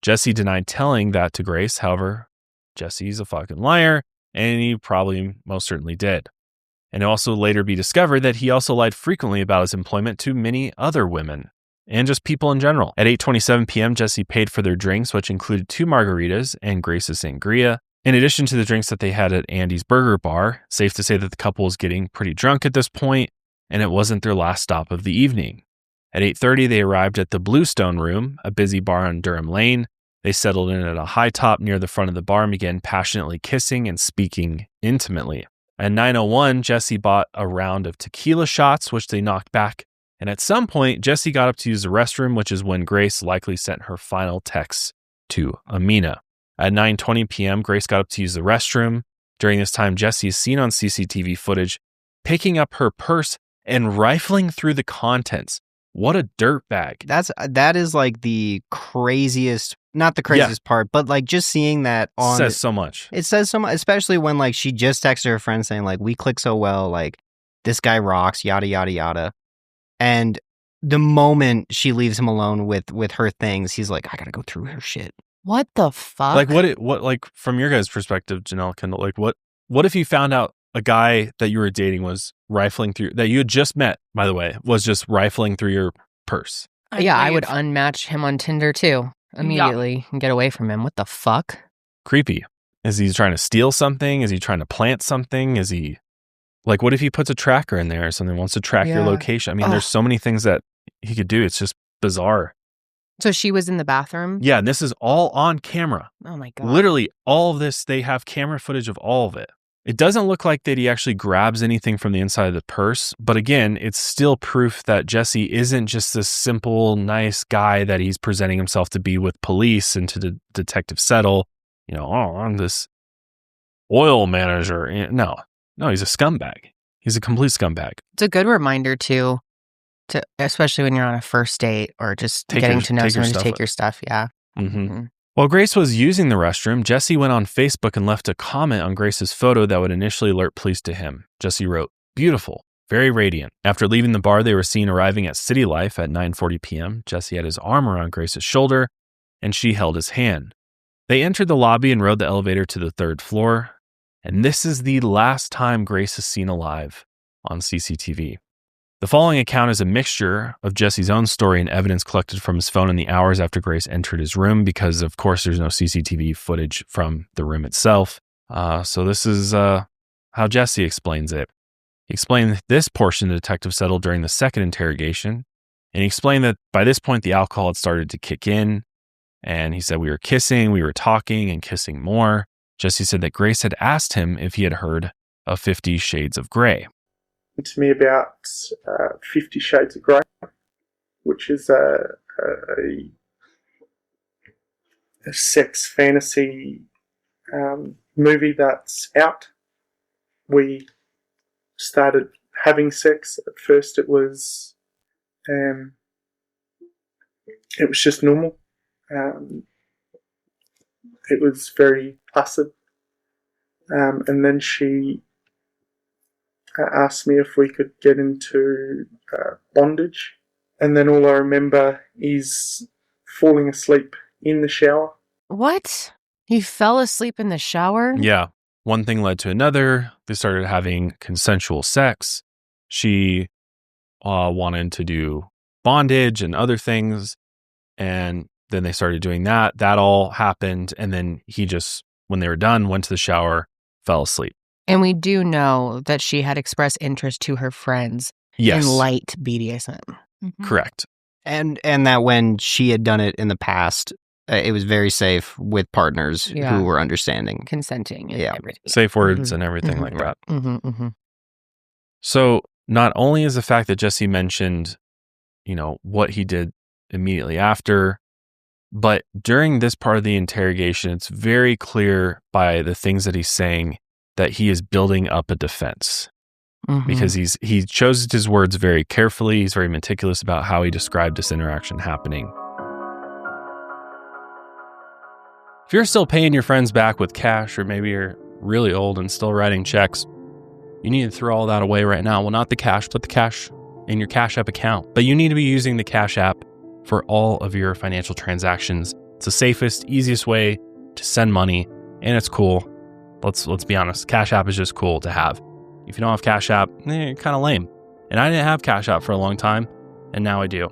Jesse denied telling that to Grace. However, Jesse's a fucking liar, and he probably most certainly did. And it also later be discovered that he also lied frequently about his employment to many other women and just people in general. At 8:27 p.m., Jesse paid for their drinks, which included 2 margaritas and Grace's sangria. In addition to the drinks that they had at Andy's Burger Bar, safe to say that the couple was getting pretty drunk at this point, and it wasn't their last stop of the evening. At 8:30, they arrived at the Bluestone Room, a busy bar on Durham Lane. They settled in at a high top near the front of the bar and began passionately kissing and speaking intimately. At 9:01, Jesse bought a round of tequila shots, which they knocked back. And at some point, Jesse got up to use the restroom, which is when Grace likely sent her final text to Amina. At 9:20 p.m., Grace got up to use the restroom. During this time, Jesse is seen on CCTV footage picking up her purse and rifling through the contents. What a dirtbag. That is like the craziest, not the craziest part, but like just seeing that on says so much. It says so much, especially when like she just texted her friend saying like, we click so well, like this guy rocks, yada, yada, yada. And the moment she leaves him alone with her things, he's like, I gotta go through her shit. What the fuck? Like what like from your guys' perspective, Janelle, Kendall, like what if you found out a guy that you were dating was rifling through, that you had just met, by the way, was just rifling through your purse? I would unmatch him on Tinder too immediately and get away from him. What the fuck? Creepy. Is he trying to steal something? Is he trying to plant something? Is he like, what if he puts a tracker in there or something, wants to track your location? I mean, there's so many things that he could do. It's just bizarre. So she was in the bathroom? Yeah, and this is all on camera. Oh my God. Literally all of this, they have camera footage of all of it. It doesn't look like that he actually grabs anything from the inside of the purse. But again, it's still proof that Jesse isn't just this simple, nice guy that he's presenting himself to be with police and to Detective Settle. You know, oh, I'm this oil manager. No, he's a scumbag. He's a complete scumbag. It's a good reminder too, to especially when you're on a first date or just getting to know someone to take your stuff. Yeah. Mm-hmm. While Grace was using the restroom, Jesse went on Facebook and left a comment on Grace's photo that would initially alert police to him. Jesse wrote, "Beautiful, very radiant." After leaving the bar, they were seen arriving at City Life at 9:40 p.m. Jesse had his arm around Grace's shoulder, and she held his hand. They entered the lobby and rode the elevator to the 3rd floor. And this is the last time Grace is seen alive on CCTV. The following account is a mixture of Jesse's own story and evidence collected from his phone in the hours after Grace entered his room because, of course, there's no CCTV footage from the room itself. So this is how Jesse explains it. He explained this portion the detective settled during the second interrogation, and he explained that by this point the alcohol had started to kick in, and he said we were kissing, we were talking and kissing more. Jesse said that Grace had asked him if he had heard of 50 Shades of Grey. To me about 50 Shades of Grey, which is a sex fantasy movie that's out. We started having sex. At first it was just normal. It was very placid. And then she asked me if we could get into bondage. And then all I remember is falling asleep in the shower. What? He fell asleep in the shower? Yeah. One thing led to another. They started having consensual sex. She wanted to do bondage and other things. And then they started doing that. That all happened. And then he just, when they were done, went to the shower, fell asleep. And we do know that she had expressed interest to her friends in light BDSM. Mm-hmm. Correct. And that when she had done it in the past, it was very safe with partners who were understanding. Consenting and everything. Safe words and everything like that. Mm-hmm. So not only is the fact that Jesse mentioned, what he did immediately after, but during this part of the interrogation, it's very clear by the things that he's saying that he is building up a defense. Because he chose his words very carefully. He's very meticulous about how he described this interaction happening. If you're still paying your friends back with cash, or maybe you're really old and still writing checks, you need to throw all that away right now. Well, not the cash, but the cash in your Cash App account. But you need to be using the Cash App for all of your financial transactions. It's the safest, easiest way to send money, and it's cool. Let's be honest. Cash App is just cool to have. If you don't have Cash App, you're kind of lame. And I didn't have Cash App for a long time, and now I do.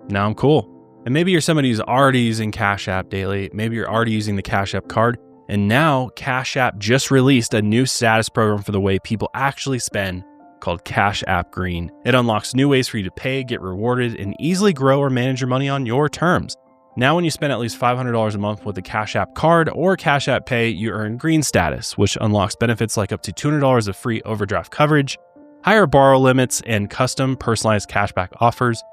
Now I'm cool. And maybe you're somebody who's already using Cash App daily. Maybe you're already using the Cash App card. And now Cash App just released a new status program for the way people actually spend called Cash App Green. It unlocks new ways for you to pay, get rewarded, and easily grow or manage your money on your terms. Now, when you spend at least $500 a month with a Cash App card or Cash App Pay, you earn green status, which unlocks benefits like up to $200 of free overdraft coverage, higher borrow limits, and custom personalized cashback offers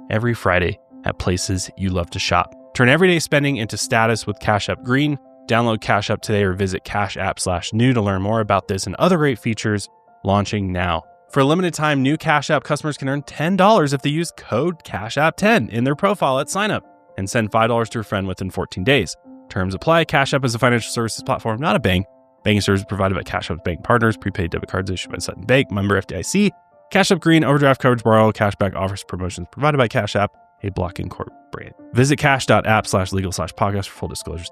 every Friday at places you love to shop. Turn everyday spending into status with Cash App Green. Download Cash App today or visit cashapp.com/new to learn more about this and other great features launching now. For a limited time, new Cash App customers can earn $10 if they use code CASHAPP10 in their profile at sign up and send $5 to a friend within 14 days. Terms apply. Cash App is a financial services platform, not a bank. Banking services provided by Cash App's bank partners. Prepaid debit cards issued by Sutton Bank. Member FDIC. Cash App Green. Overdraft coverage. Borrow. Cashback offers. Promotions provided by Cash App. A Block Incorporated. Visit cash.app/legal/podcast for full disclosures.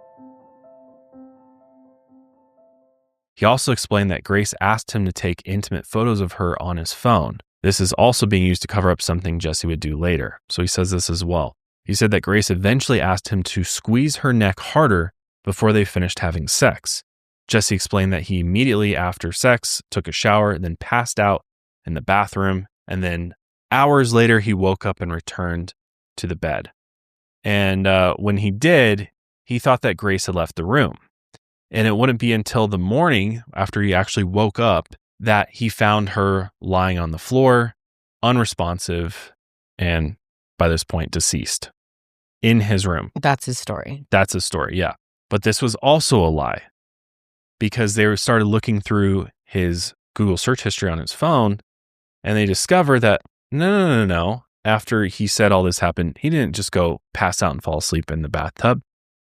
He also explained that Grace asked him to take intimate photos of her on his phone. This is also being used to cover up something Jesse would do later. So he says this as well. He said that Grace eventually asked him to squeeze her neck harder before they finished having sex. Jesse explained that he immediately after sex took a shower and then passed out in the bathroom. And then hours later, he woke up and returned to the bed. And when he did, he thought that Grace had left the room. And it wouldn't be until the morning after he actually woke up that he found her lying on the floor, unresponsive, and by this point, deceased in his room. That's his story. That's his story, yeah. But this was also a lie because they started looking through his Google search history on his phone and they discovered that no. After he said all this happened, he didn't just go pass out and fall asleep in the bathtub.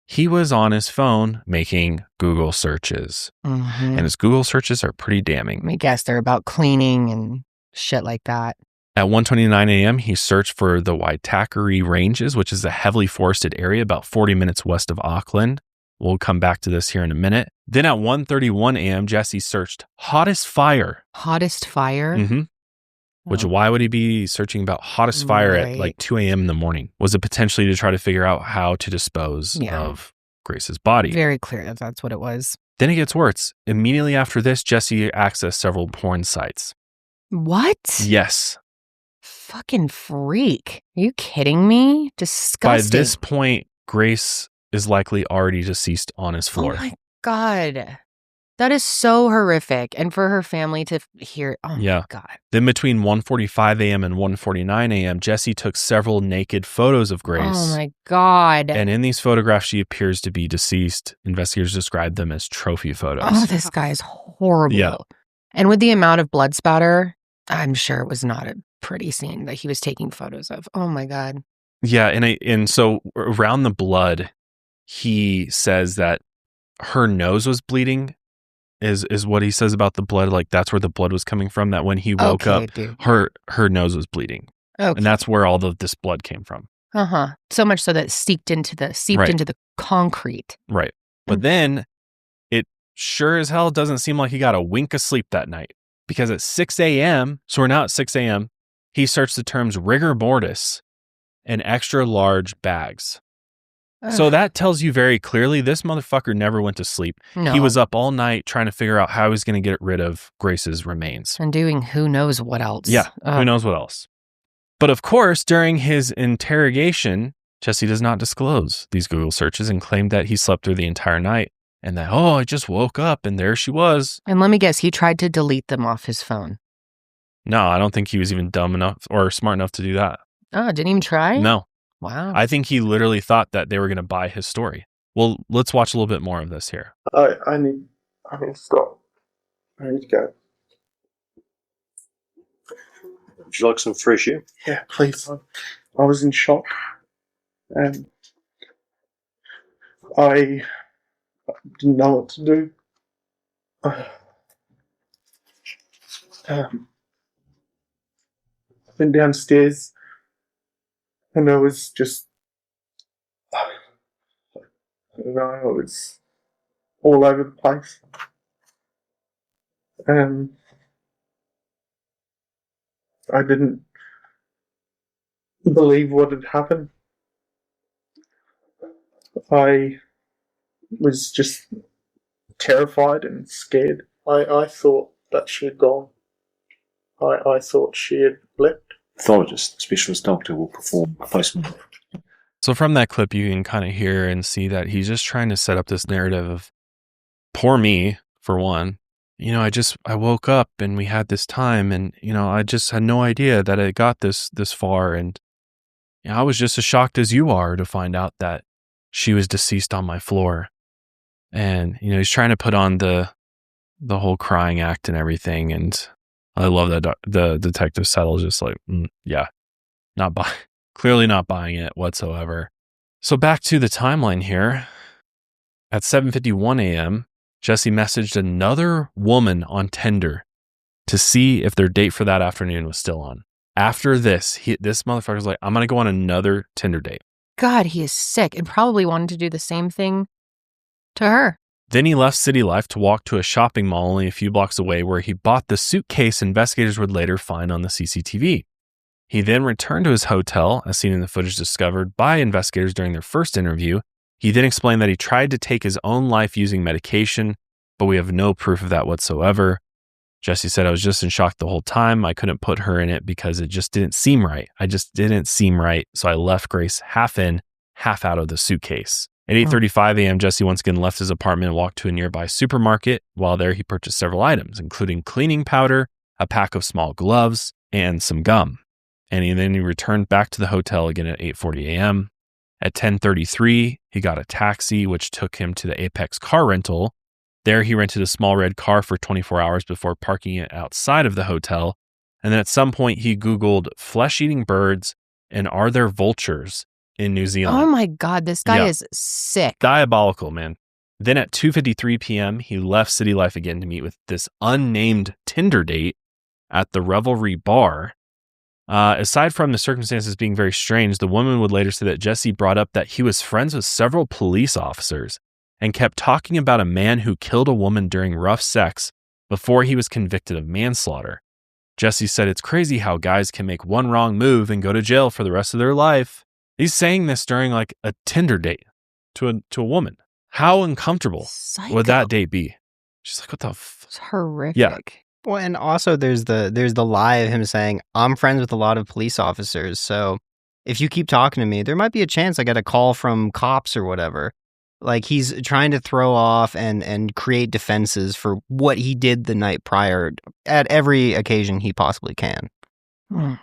He was on his phone making Google searches. And his Google searches are pretty damning. I guess they're about cleaning and shit like that. At 1:29 a.m., he searched for the Waitakere Ranges, which is a heavily forested area about 40 minutes west of Auckland. We'll come back to this here in a minute. Then at 1:31 a.m., Jesse searched hottest fire. Hottest fire? Mm-hmm. Which, why would he be searching about hottest fire at like 2 a.m. in the morning? Was it potentially to try to figure out how to dispose of Grace's body? Very clear that that's what it was. Then it gets worse. Immediately after this, Jesse accessed several porn sites. What? Yes. Fucking freak. Are you kidding me? Disgusting. By this point, Grace is likely already deceased on his floor. Oh my God. That is so horrific. And for her family to hear, oh my God. Then between 1:45 a.m. and 1:49 a.m., Jesse took several naked photos of Grace. Oh my God. And in these photographs, she appears to be deceased. Investigators describe them as trophy photos. Oh, this guy is horrible. Yeah. And with the amount of blood spatter, I'm sure it was not a pretty scene that he was taking photos of. Oh my God. Yeah. And so around the blood, he says that her nose was bleeding. Is what he says about the blood. Like that's where the blood was coming from. That when he woke up, her nose was bleeding. Okay. And that's where all of this blood came from. So much so that it seeped into the concrete. Right. But then it sure as hell doesn't seem like he got a wink of sleep that night, because at 6 a.m., so we're now at 6 a.m., he searched the terms rigor mortis and extra large bags. So that tells you very clearly this motherfucker never went to sleep. No. He was up all night trying to figure out how he was going to get rid of Grace's remains. And doing who knows what else. Yeah, who knows what else. But of course, during his interrogation, Jesse does not disclose these Google searches and claimed that he slept through the entire night and that, I just woke up and there she was. And let me guess, he tried to delete them off his phone. No, I don't think he was even dumb enough or smart enough to do that. Oh, didn't even try? No. Wow. I think he literally thought that they were going to buy his story. Well, let's watch a little bit more of this here. I need to stop. I need to go. Would you like some fresh air? Yeah, please. I was in shock. And I didn't know what to do. I went downstairs and I was just, I don't know, it was all over the place. And I didn't believe what had happened. I was just terrified and scared. I thought that she had gone. I thought she had left. Pathologist, specialist doctor will perform a postmortem. So from that clip, you can kind of hear and see that he's just trying to set up this narrative of poor me, for one. I woke up and we had this time and, I just had no idea that it got this far. And I was just as shocked as you are to find out that she was deceased on my floor. And, he's trying to put on the whole crying act and everything. And I love that the detective settles just like, clearly not buying it whatsoever. So back to the timeline here. At 7:51 a.m., Jesse messaged another woman on Tinder to see if their date for that afternoon was still on. After this, this motherfucker's like, I'm going to go on another Tinder date. God, he is sick and probably wanted to do the same thing to her. Then he left city life to walk to a shopping mall only a few blocks away where he bought the suitcase investigators would later find on the CCTV. He then returned to his hotel, as seen in the footage discovered by investigators during their first interview. He then explained that he tried to take his own life using medication, but we have no proof of that whatsoever. Jesse said, I was just in shock the whole time. I couldn't put her in it because it just didn't seem right. So I left Grace half in, half out of the suitcase. At 8:35 a.m., Jesse once again left his apartment and walked to a nearby supermarket. While there, he purchased several items, including cleaning powder, a pack of small gloves, and some gum. And then he returned back to the hotel again at 8:40 a.m. At 10:33, he got a taxi, which took him to the Apex car rental. There, he rented a small red car for 24 hours before parking it outside of the hotel. And then at some point, he Googled flesh-eating birds and are there vultures in New Zealand. Oh my God, this guy is sick. Diabolical, man. Then at 2:53 p.m., he left city life again to meet with this unnamed Tinder date at the Revelry bar. Aside from the circumstances being very strange, the woman would later say that Jesse brought up that he was friends with several police officers and kept talking about a man who killed a woman during rough sex before he was convicted of manslaughter. Jesse said it's crazy how guys can make one wrong move and go to jail for the rest of their life. He's saying this during like a Tinder date to a woman. How uncomfortable would that date be? She's like, what the It's horrific. Yeah. Well, and also there's the lie of him saying, I'm friends with a lot of police officers, so if you keep talking to me, there might be a chance I get a call from cops or whatever. Like, he's trying to throw off and create defenses for what he did the night prior at every occasion he possibly can. Mm.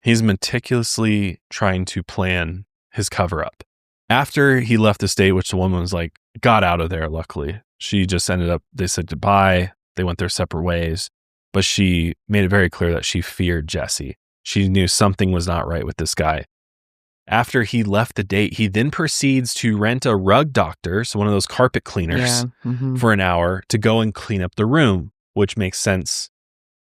He's meticulously trying to plan his cover-up. After he left the state, which the woman was like, got out of there, luckily. She just ended up, they said goodbye. They went their separate ways. But she made it very clear that she feared Jesse. She knew something was not right with this guy. After he left the date, he then proceeds to rent a rug doctor, so one of those carpet cleaners, for an hour to go and clean up the room, which makes sense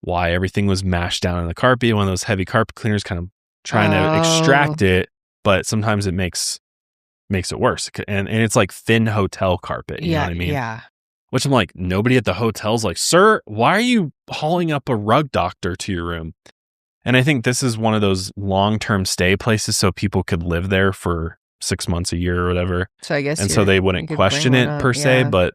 why everything was mashed down on the carpet. One of those heavy carpet cleaners kind of trying to extract it, but sometimes it makes it worse. And it's like thin hotel carpet, you know what I mean? Yeah. Which I'm like, nobody at the hotel's like, sir, why are you hauling up a rug doctor to your room? And I think this is one of those long-term stay places so people could live there for 6 months, a year or whatever. So I guess and so they wouldn't question it per se, but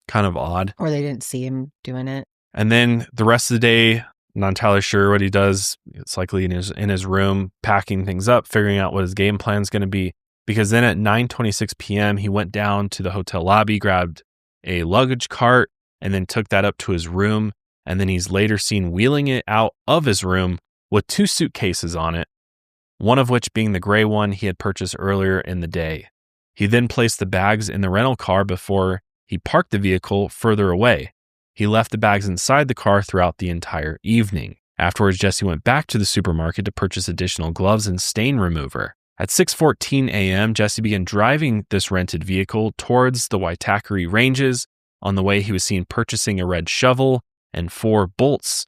kind of odd. Or they didn't see him doing it. And then the rest of the day, not entirely sure what he does. It's likely in his room, packing things up, figuring out what his game plan is going to be. Because then at 9:26 p.m., he went down to the hotel lobby, grabbed a luggage cart, and then took that up to his room. And then he's later seen wheeling it out of his room with 2 suitcases on it, one of which being the gray one he had purchased earlier in the day. He then placed the bags in the rental car before he parked the vehicle further away. He left the bags inside the car throughout the entire evening. Afterwards, Jesse went back to the supermarket to purchase additional gloves and stain remover. At 6:14 a.m., Jesse began driving this rented vehicle towards the Waitakere Ranges. On the way, he was seen purchasing a red shovel and 4 bolts,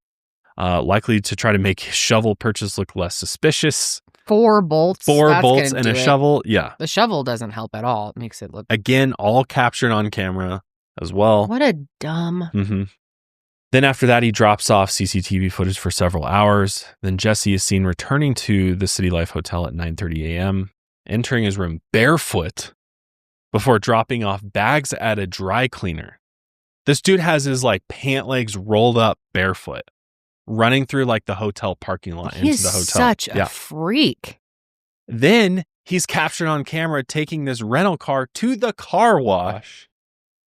likely to try to make his shovel purchase look less suspicious. 4 bolts? 4 bolts and a shovel, yeah. The shovel doesn't help at all. It makes it look... Again, all captured on camera as well. What a dumb... Then after that, he drops off CCTV footage for several hours. Then Jesse is seen returning to the City Life Hotel at 9:30 a.m., entering his room barefoot before dropping off bags at a dry cleaner. This dude has his like pant legs rolled up barefoot, running through like the hotel parking lot into the hotel. He's such a freak. Then he's captured on camera taking this rental car to the car wash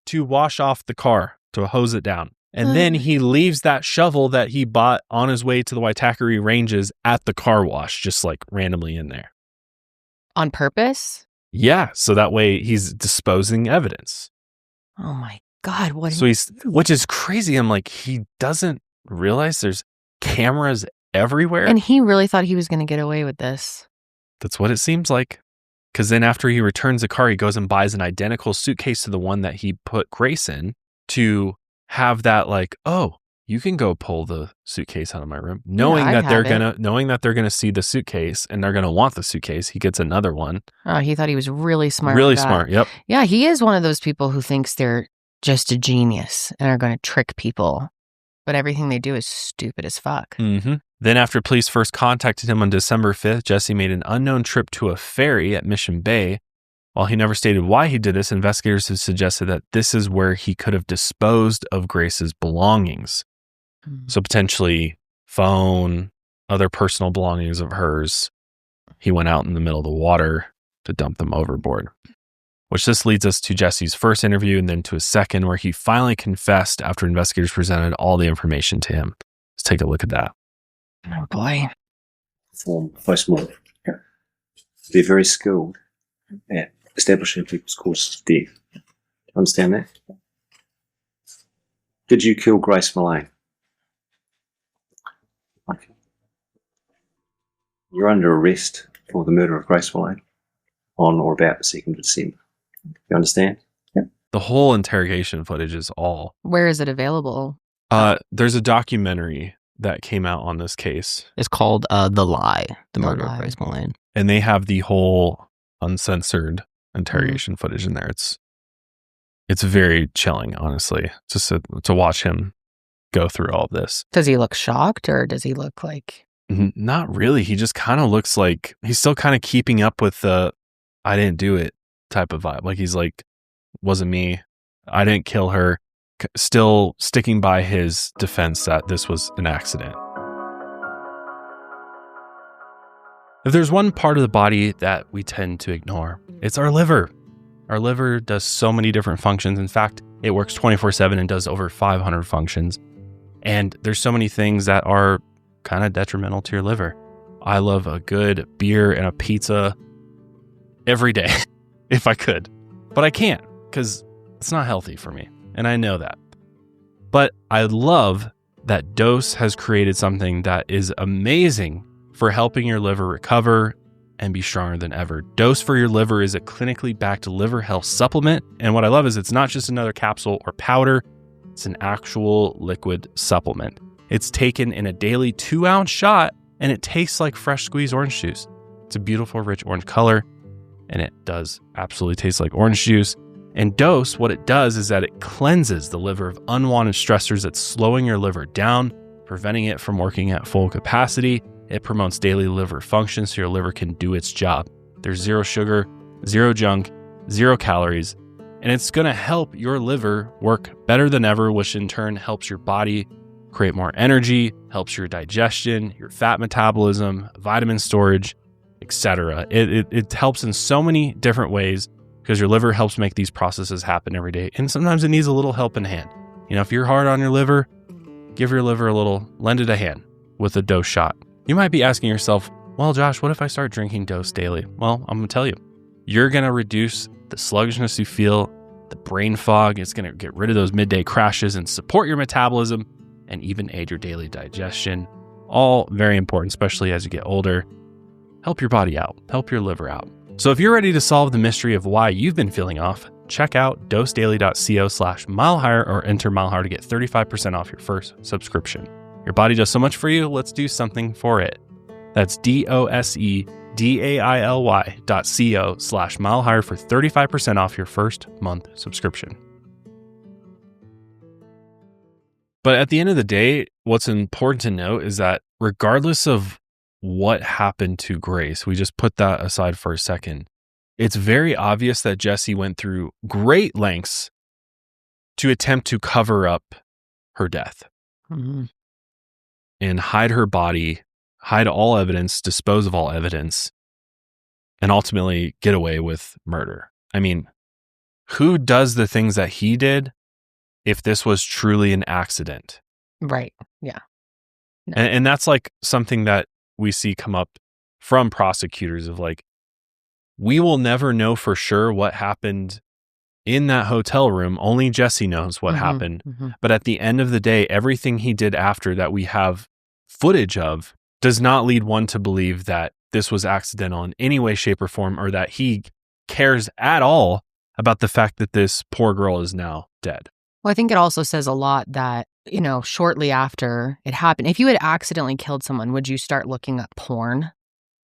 to wash off the car, to hose it down. And then he leaves that shovel that he bought on his way to the Waitakere Ranges at the car wash, just like randomly in there. On purpose? Yeah, so that way he's disposing evidence. Oh my God, which is crazy. I'm like, he doesn't realize there's cameras everywhere. And he really thought he was going to get away with this. That's what it seems like. Because then after he returns the car, he goes and buys an identical suitcase to the one that he put Grace in to have that like, oh, you can go pull the suitcase out of my room, knowing that they're gonna see the suitcase and they're gonna want the suitcase. He gets another one. Oh, he thought he was really smart. Really smart. Yep. Yeah, he is one of those people who thinks they're just a genius and are going to trick people, but everything they do is stupid as fuck. Then after police first contacted him on December 5th, Jesse made an unknown trip to a ferry at Mission Bay. While he never stated why he did this, investigators have suggested that this is where he could have disposed of Grace's belongings. So potentially phone, other personal belongings of hers. He went out in the middle of the water to dump them overboard. Which this leads us to Jesse's first interview and then to his second, where he finally confessed after investigators presented all the information to him. Let's take a look at that. Oh boy. Perform post-mortem. They're very skilled at establishing people's causes of death. Understand that? Did you kill Grace Millane? Okay. You're under arrest for the murder of Grace Millane on or about the 2nd of December. You understand? Yep. The whole interrogation footage is all. Where is it available? There's a documentary that came out on this case. It's called The Lie, The Murder of Grace Millane. And they have the whole uncensored interrogation footage in there. It's it's very chilling, honestly, just to watch him go through all of this. Does he look shocked or does he look like... Not really. He just kind of looks like he's still kind of keeping up with the I didn't do it type of vibe. Like he's like, wasn't me. I didn't kill her. Still sticking by his defense that this was an accident. If there's one part of the body that we tend to ignore, it's our liver. Our liver does so many different functions. In fact, it works 24/7 and does over 500 functions. And there's so many things that are kind of detrimental to your liver. I love a good beer and a pizza every day if I could, but I can't because it's not healthy for me. And I know that. But I love that Dose has created something that is amazing for helping your liver recover and be stronger than ever. Dose for Your Liver is a clinically backed liver health supplement. And what I love is it's not just another capsule or powder, it's an actual liquid supplement. It's taken in a daily 2-ounce shot and it tastes like fresh squeezed orange juice. It's a beautiful, rich orange color and it does absolutely taste like orange juice. And Dose, what it does is that it cleanses the liver of unwanted stressors that's slowing your liver down, preventing it from working at full capacity. It promotes daily liver function so your liver can do its job. There's zero sugar, zero junk, zero calories, and it's going to help your liver work better than ever, which in turn helps your body create more energy, helps your digestion, your fat metabolism, vitamin storage, etc. It helps in so many different ways because your liver helps make these processes happen every day. And sometimes it needs a little help in hand. You know, if you're hard on your liver, give your liver lend it a hand with a Dose shot. You might be asking yourself, well, Josh, what if I start drinking Dose daily? Well, I'm going to tell you, you're going to reduce the sluggishness you feel, the brain fog. It's going to get rid of those midday crashes and support your metabolism and even aid your daily digestion. All very important, especially as you get older. Help your body out, help your liver out. So if you're ready to solve the mystery of why you've been feeling off, check out dosedaily.co/milehigher or enter milehigher to get 35% off your first subscription. Your body does so much for you, let's do something for it. That's dosedaily.co/milehigher for 35% off your first month subscription. But at the end of the day, what's important to note is that regardless of what happened to Grace, we just put that aside for a second, it's very obvious that Jessie went through great lengths to attempt to cover up her death. Mhm. And hide her body, hide all evidence, dispose of all evidence, and ultimately get away with murder. I mean, who does the things that he did if this was truly an accident? Right. Yeah. No. And that's like something that we see come up from prosecutors of like, we will never know for sure what happened in that hotel room. Only Jessie knows what happened. Mhm. But at the end of the day, everything he did after that we have footage of does not lead one to believe that this was accidental in any way, shape, or form, or that he cares at all about the fact that this poor girl is now dead. Well, I think it also says a lot that, you know, shortly after it happened, if you had accidentally killed someone, would you start looking up porn?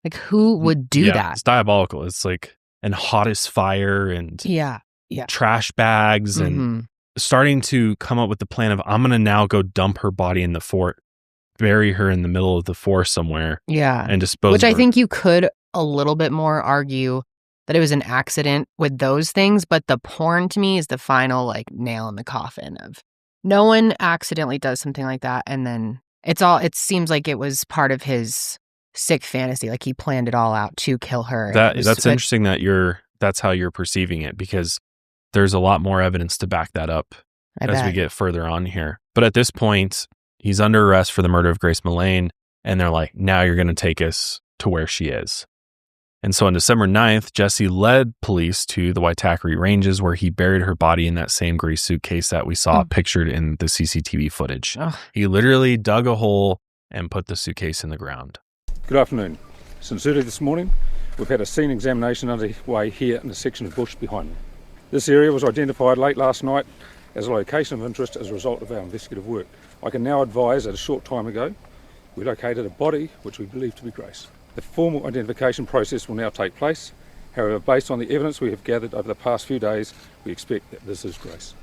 Like, who would do that? It's diabolical. It's like, and hottest fire and Yeah. trash bags and starting to come up with the plan of, I'm going to now go dump her body in the fort, bury her in the middle of the forest somewhere. Yeah. And dispose Which of I her. think you could a little bit more argue that it was an accident with those things, but the porn to me is the final like nail in the coffin of no one accidentally does something like that. And then it seems like it was part of his sick fantasy. Like he planned it all out to kill her. That's interesting that that's how you're perceiving it, because there's a lot more evidence to back that up as we get further on here. But at this point, he's under arrest for the murder of Grace Millane, and they're like, now you're going to take us to where she is. And so on December 9th, Jessie led police to the Waitakere Ranges, where he buried her body in that same gray suitcase that we saw pictured in the CCTV footage. Ugh. He literally dug a hole and put the suitcase in the ground. Good afternoon. Since early this morning, we've had a scene examination underway here in the section of bush behind me. This area was identified late last night as a location of interest as a result of our investigative work. I can now advise that a short time ago, we located a body which we believe to be Grace. The formal identification process will now take place, However, based on the evidence we have gathered over the past few days, we expect that this is Grace.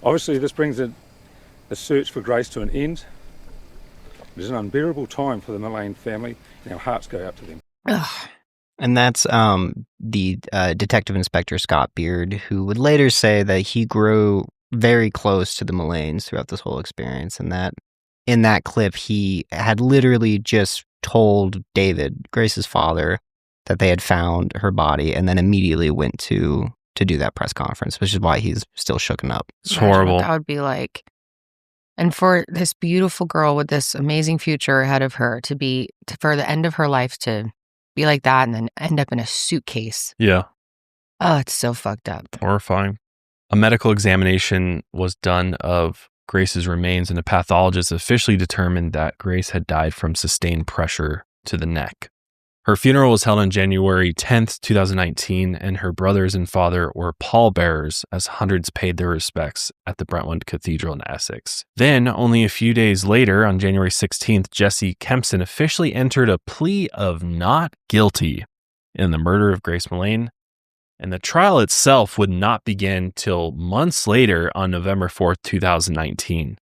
Obviously, this brings the search for Grace to an end. It is an unbearable time for the Millane family, and our hearts go out to them. Ugh. And that's the Detective Inspector Scott Beard, who would later say that he grew very close to the Millanes throughout this whole experience, and that in that clip he had literally just told David, Grace's father, that they had found her body, and then immediately went to do that press conference, which is why he's still shooken up. It's horrible. That would be like. And for this beautiful girl with this amazing future ahead of her for the end of her life to be like that and then end up in a suitcase. Yeah. Oh, it's so fucked up. Horrifying. A medical examination was done of Grace's remains, and a pathologist officially determined that Grace had died from sustained pressure to the neck. Her funeral was held on January 10th, 2019, and her brothers and father were pallbearers as hundreds paid their respects at the Brentwood Cathedral in Essex. Then, only a few days later, on January 16th, Jesse Kempson officially entered a plea of not guilty in the murder of Grace Millane, and the trial itself would not begin till months later on November 4th, 2019.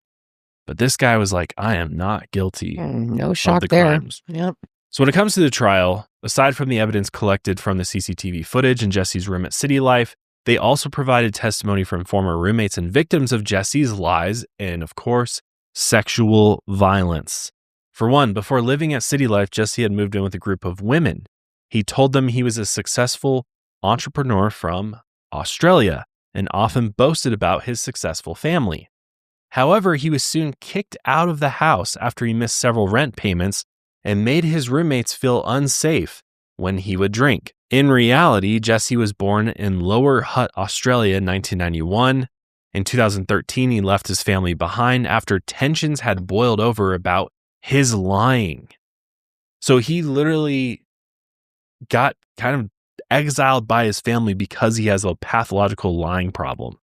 But this guy was like, I am not guilty No of shock the there. crimes. Yep. So when it comes to the trial, aside from the evidence collected from the CCTV footage in Jesse's room at City Life, they also provided testimony from former roommates and victims of Jesse's lies and, of course, sexual violence. For one, before living at City Life, Jesse had moved in with a group of women. He told them he was a successful entrepreneur from Australia and often boasted about his successful family. However, he was soon kicked out of the house after he missed several rent payments and made his roommates feel unsafe when he would drink. In reality, Jesse was born in Lower Hutt, Australia in 1991. In 2013, he left his family behind after tensions had boiled over about his lying. So he literally got kind of exiled by his family because he has a pathological lying problem.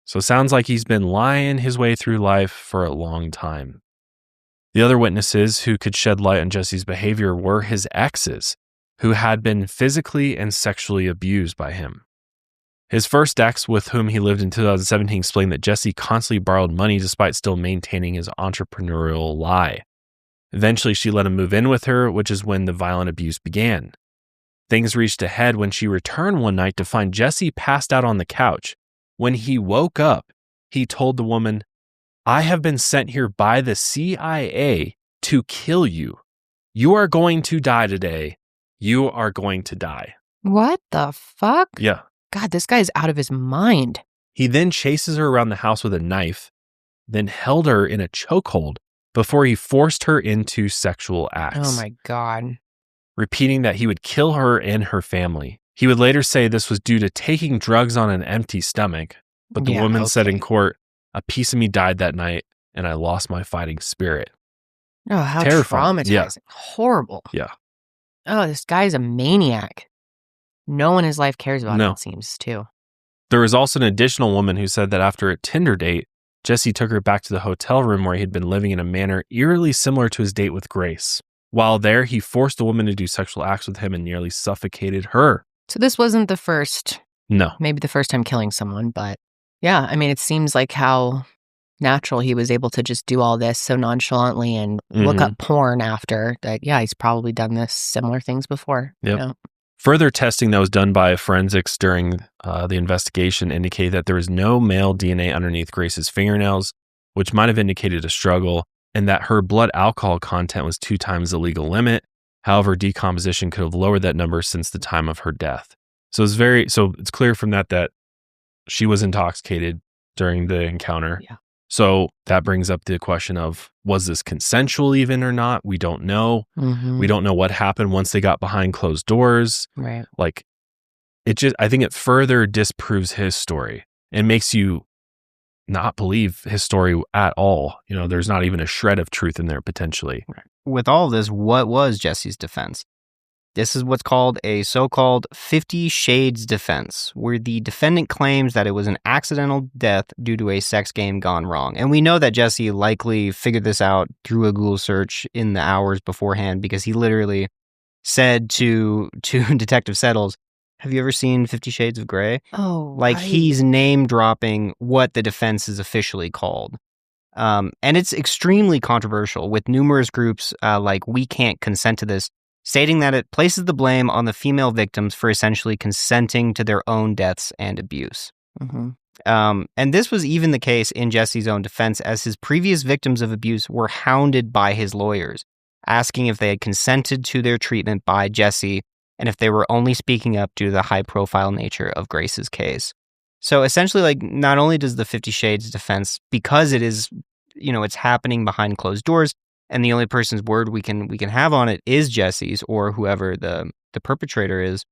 So it sounds like he's been lying his way through life for a long time. The other witnesses who could shed light on Jesse's behavior were his exes, who had been physically and sexually abused by him. His first ex, with whom he lived in 2017, explained that Jesse constantly borrowed money despite still maintaining his entrepreneurial lie. Eventually, she let him move in with her, which is when the violent abuse began. Things reached a head when she returned one night to find Jesse passed out on the couch. When he woke up, he told the woman, I have been sent here by the CIA to kill you. You are going to die today. You are going to die. What the fuck? Yeah. God, this guy's out of his mind. He then chases her around the house with a knife, then held her in a chokehold before he forced her into sexual acts. Oh my God. Repeating that he would kill her and her family. He would later say this was due to taking drugs on an empty stomach, but the woman said in court, a piece of me died that night and I lost my fighting spirit. Oh, how Terrifying. traumatizing. Yeah. Horrible. Yeah. Oh, this guy's a maniac. No one in his life cares about him, it seems, too. There was also an additional woman who said that after a Tinder date, Jesse took her back to the hotel room where he had been living in a manner eerily similar to his date with Grace. While there, he forced the woman to do sexual acts with him and nearly suffocated her. So this wasn't the first, No. maybe the first time killing someone, but yeah, I mean, it seems like how natural he was able to just do all this so nonchalantly and look up porn after that. Yeah, he's probably done this similar things before. Yep. You know? Further testing that was done by forensics during the investigation indicated that there was no male DNA underneath Grace's fingernails, which might have indicated a struggle, and that her blood alcohol content was 2 times the legal limit. However, decomposition could have lowered that number since the time of her death. So it's clear from that she was intoxicated during the encounter. Yeah. So that brings up the question of, was this consensual even or not? We don't know. Mm-hmm. We don't know what happened once they got behind closed doors. Right. Like, I think it further disproves his story and makes you not believe his story at all. You know, there's not even a shred of truth in there potentially. Right. With all this, what was Jesse's defense? This is what's called a so-called 50 Shades defense, where the defendant claims that it was an accidental death due to a sex game gone wrong. And we know that Jesse likely figured this out through a Google search in the hours beforehand, because he literally said to Detective Settles, "Have you ever seen 50 Shades of Grey?" Oh, Like, right. he's name dropping what the defense is officially called. And it's extremely controversial, with numerous groups like We Can't Consent to This stating that it places the blame on the female victims for essentially consenting to their own deaths and abuse. Mm-hmm. And this was even the case in Jesse's own defense, as his previous victims of abuse were hounded by his lawyers, asking if they had consented to their treatment by Jesse and if they were only speaking up due to the high-profile nature of Grace's case. So essentially, like, not only does the 50 Shades defense, because it is, it's happening behind closed doors, and the only person's word we can have on it is Jesse's or whoever the perpetrator is,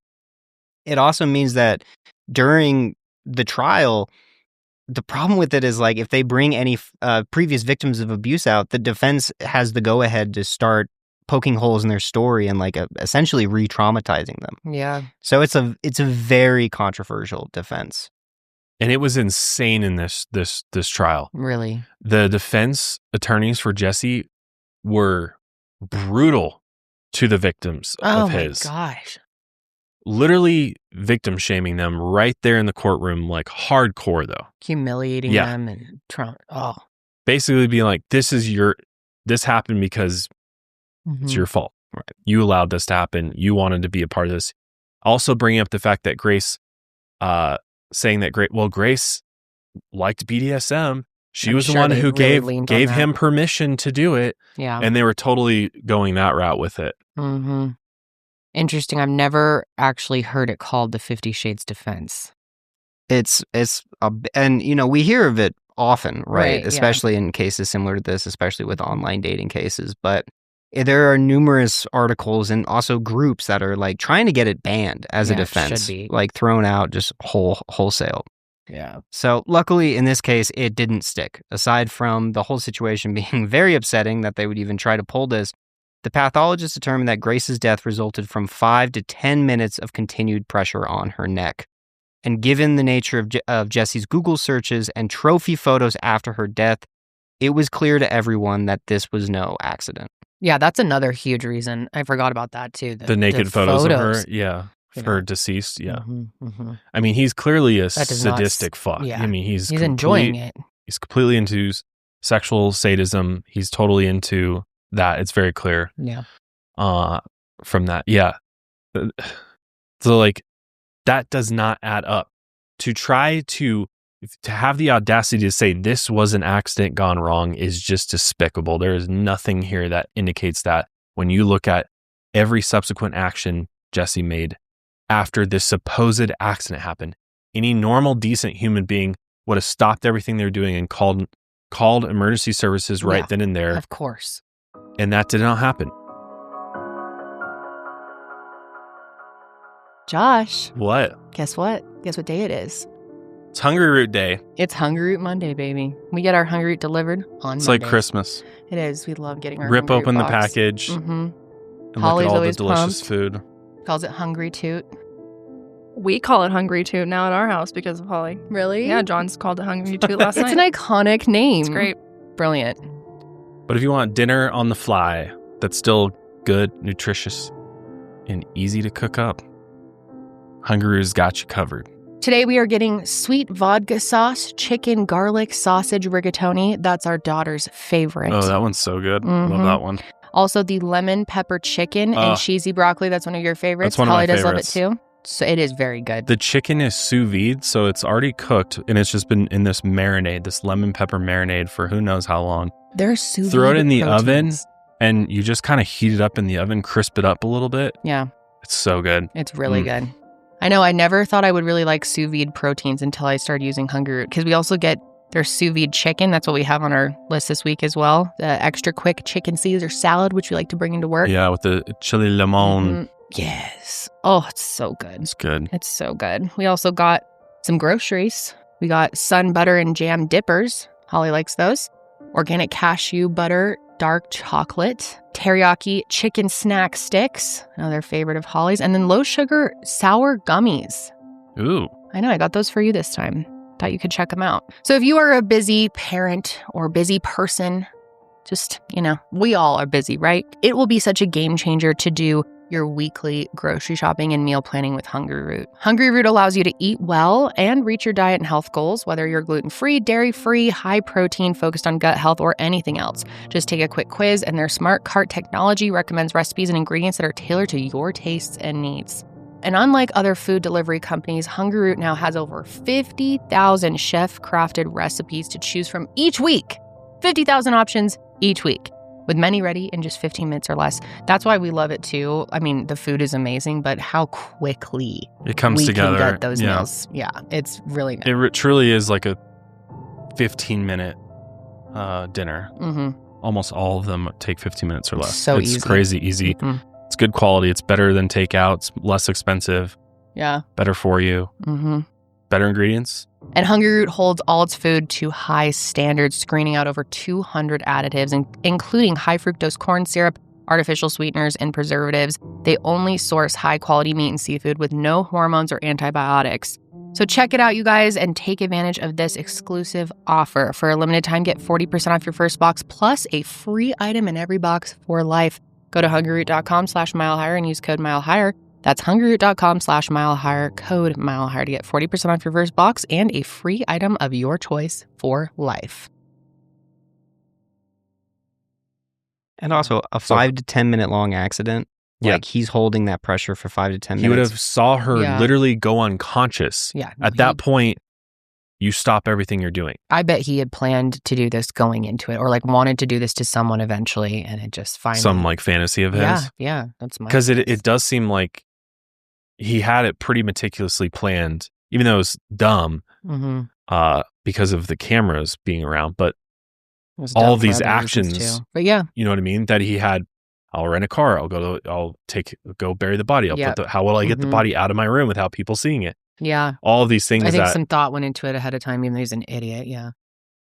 it also means that during the trial, the problem with it is, like, if they bring any previous victims of abuse out, the defense has the go-ahead to start poking holes in their story and, like, essentially re-traumatizing them. Yeah. So it's a very controversial defense. And it was insane in this trial. Really. The defense attorneys for Jesse were brutal to the victims of his. Oh my gosh. Literally victim shaming them right there in the courtroom, like hardcore though. Humiliating Yeah. them and trauma. Oh. Basically being like, this happened because it's your fault. Right. You allowed this to happen. You wanted to be a part of this. Also bringing up the fact that Grace, saying that Grace liked BDSM. She I'm was the sure one they who really leaned on gave that. him permission to do it. Yeah. And they were totally going that route with it. Mm-hmm. Interesting. I've never actually heard it called the 50 Shades defense. And we hear of it often, right? Right, yeah. Especially in cases similar to this, especially with online dating cases. But there are numerous articles and also groups that are, like, trying to get it banned as a Yeah, it should defense, be. like thrown out just wholesale. Yeah. So luckily in this case, it didn't stick. Aside from the whole situation being very upsetting that they would even try to pull this, the pathologist determined that Grace's death resulted from 5 to 10 minutes of continued pressure on her neck. And given the nature of Jesse's Google searches and trophy photos after her death, it was clear to everyone that this was no accident. Yeah, that's another huge reason. I forgot about that too. The naked photos of her, yeah, her deceased, yeah. Mm-hmm, mm-hmm. I mean, he's clearly a That does not sadistic fuck. yeah. I mean, he's enjoying it. He's completely into sexual sadism. He's totally into that. It's very clear. Yeah. From that, yeah. So, like, that does not add up. To try to have the audacity to say this was an accident gone wrong is just despicable. There is nothing here that indicates that when you look at every subsequent action Jesse made after this supposed accident happened. Any normal, decent human being would have stopped everything they were doing and called emergency services right then and there. Of course. And that did not happen. Josh, What? guess what? Guess what day it is? It's Hungry Root Day. It's Hungry Root Monday, baby. We get our Hungry Root delivered on It's Monday. like Christmas. It is. We love getting our Rip Hungry Root open the box. package Mm-hmm. and Holly's look at all the always delicious pumped. food. Calls it Hungry Toot. We call it Hungry Toot now at our house because of Holly. Really? Yeah, John's called it Hungry Toot last It's night. an iconic name. It's great. Brilliant. But if you want dinner on the fly that's still good, nutritious, and easy to cook up, Hungry Root's got you covered. Today we are getting sweet vodka sauce, chicken garlic sausage rigatoni. That's our daughter's favorite. Oh, that one's so good. Mhm. Love that one. Also the lemon pepper chicken and cheesy broccoli. That's one of your favorites. That's one of Holly my does favorites. love it too. So it is very good. The chicken is sous vide, so it's already cooked, and it's just been in this marinade, this lemon pepper marinade for who knows how long. They're sous vide Throw it in the oven, proteins. and you just kind of heat it up in the oven, crisp it up a little bit. Yeah, It's so good. it's really good. I know. I never thought I would really like sous vide proteins until I started using Hungry Root, because we also get their sous vide chicken. That's what we have on our list this week as well. The extra quick chicken Caesar salad, which we like to bring into work. Yeah, with the chili limon. Mhm. Yes. Oh, it's so good. It's good. It's so good. We also got some groceries. We got sun butter and jam dippers. Holly likes those. Organic cashew butter, dark chocolate, teriyaki chicken snack sticks, another favorite of Holly's, and then low sugar sour gummies. Ooh. I know, I got those for you this time. Thought you could check them out. So if you are a busy parent or busy person, just, we all are busy, right? It will be such a game changer to do your weekly grocery shopping and meal planning with Hungry Root. Hungry Root allows you to eat well and reach your diet and health goals, whether you're gluten-free, dairy-free, high protein, focused on gut health, or anything else. Just take a quick quiz, and their smart cart technology recommends recipes and ingredients that are tailored to your tastes and needs. And unlike other food delivery companies, Hungry Root now has over 50,000 chef-crafted recipes to choose from each week. 50,000 options each week, with many ready in just 15 minutes or less. That's why we love it too. I mean, the food is amazing, but how quickly it comes together. Can get those meals. Yeah, it's really nice. It truly is like a 15-minute dinner. Mm-hmm. Almost all of them take 15 minutes or less. So it's easy. Crazy easy. Mm-hmm. It's good quality. It's better than takeout. It's less expensive. Yeah. Better for you. Mm-hmm. Better ingredients. And Hungry Root holds all its food to high standards, screening out over 200 additives, including high fructose corn syrup, artificial sweeteners, and preservatives. They only source high-quality meat and seafood with no hormones or antibiotics. So check it out, you guys, and take advantage of this exclusive offer. For a limited time, get 40% off your first box, plus a free item in every box for life. Go to hungryroot.com/milehigher and use code milehigher. That's hungryroot.com/milehigher, code milehigher to get 40% off your first box and a free item of your choice for life. And also a 5 to 10 minute long accident. Yeah. Like he's holding that pressure for 5 to 10 minutes. He would have saw her Yeah. literally go unconscious. Yeah. At that point, you stop everything you're doing. I bet he had planned to do this going into it, or like wanted to do this to someone eventually, and it just finally. Some like fantasy of his. Yeah. That's my. Because it does seem like he had it pretty meticulously planned, even though it was dumb because of the cameras being around. But all these actions, but yeah, you know what I mean? That he had. I'll rent a car. I'll go bury the body. How will I get the body out of my room without people seeing it? Yeah. All of these things. I think some thought went into it ahead of time, even though he's an idiot. Yeah.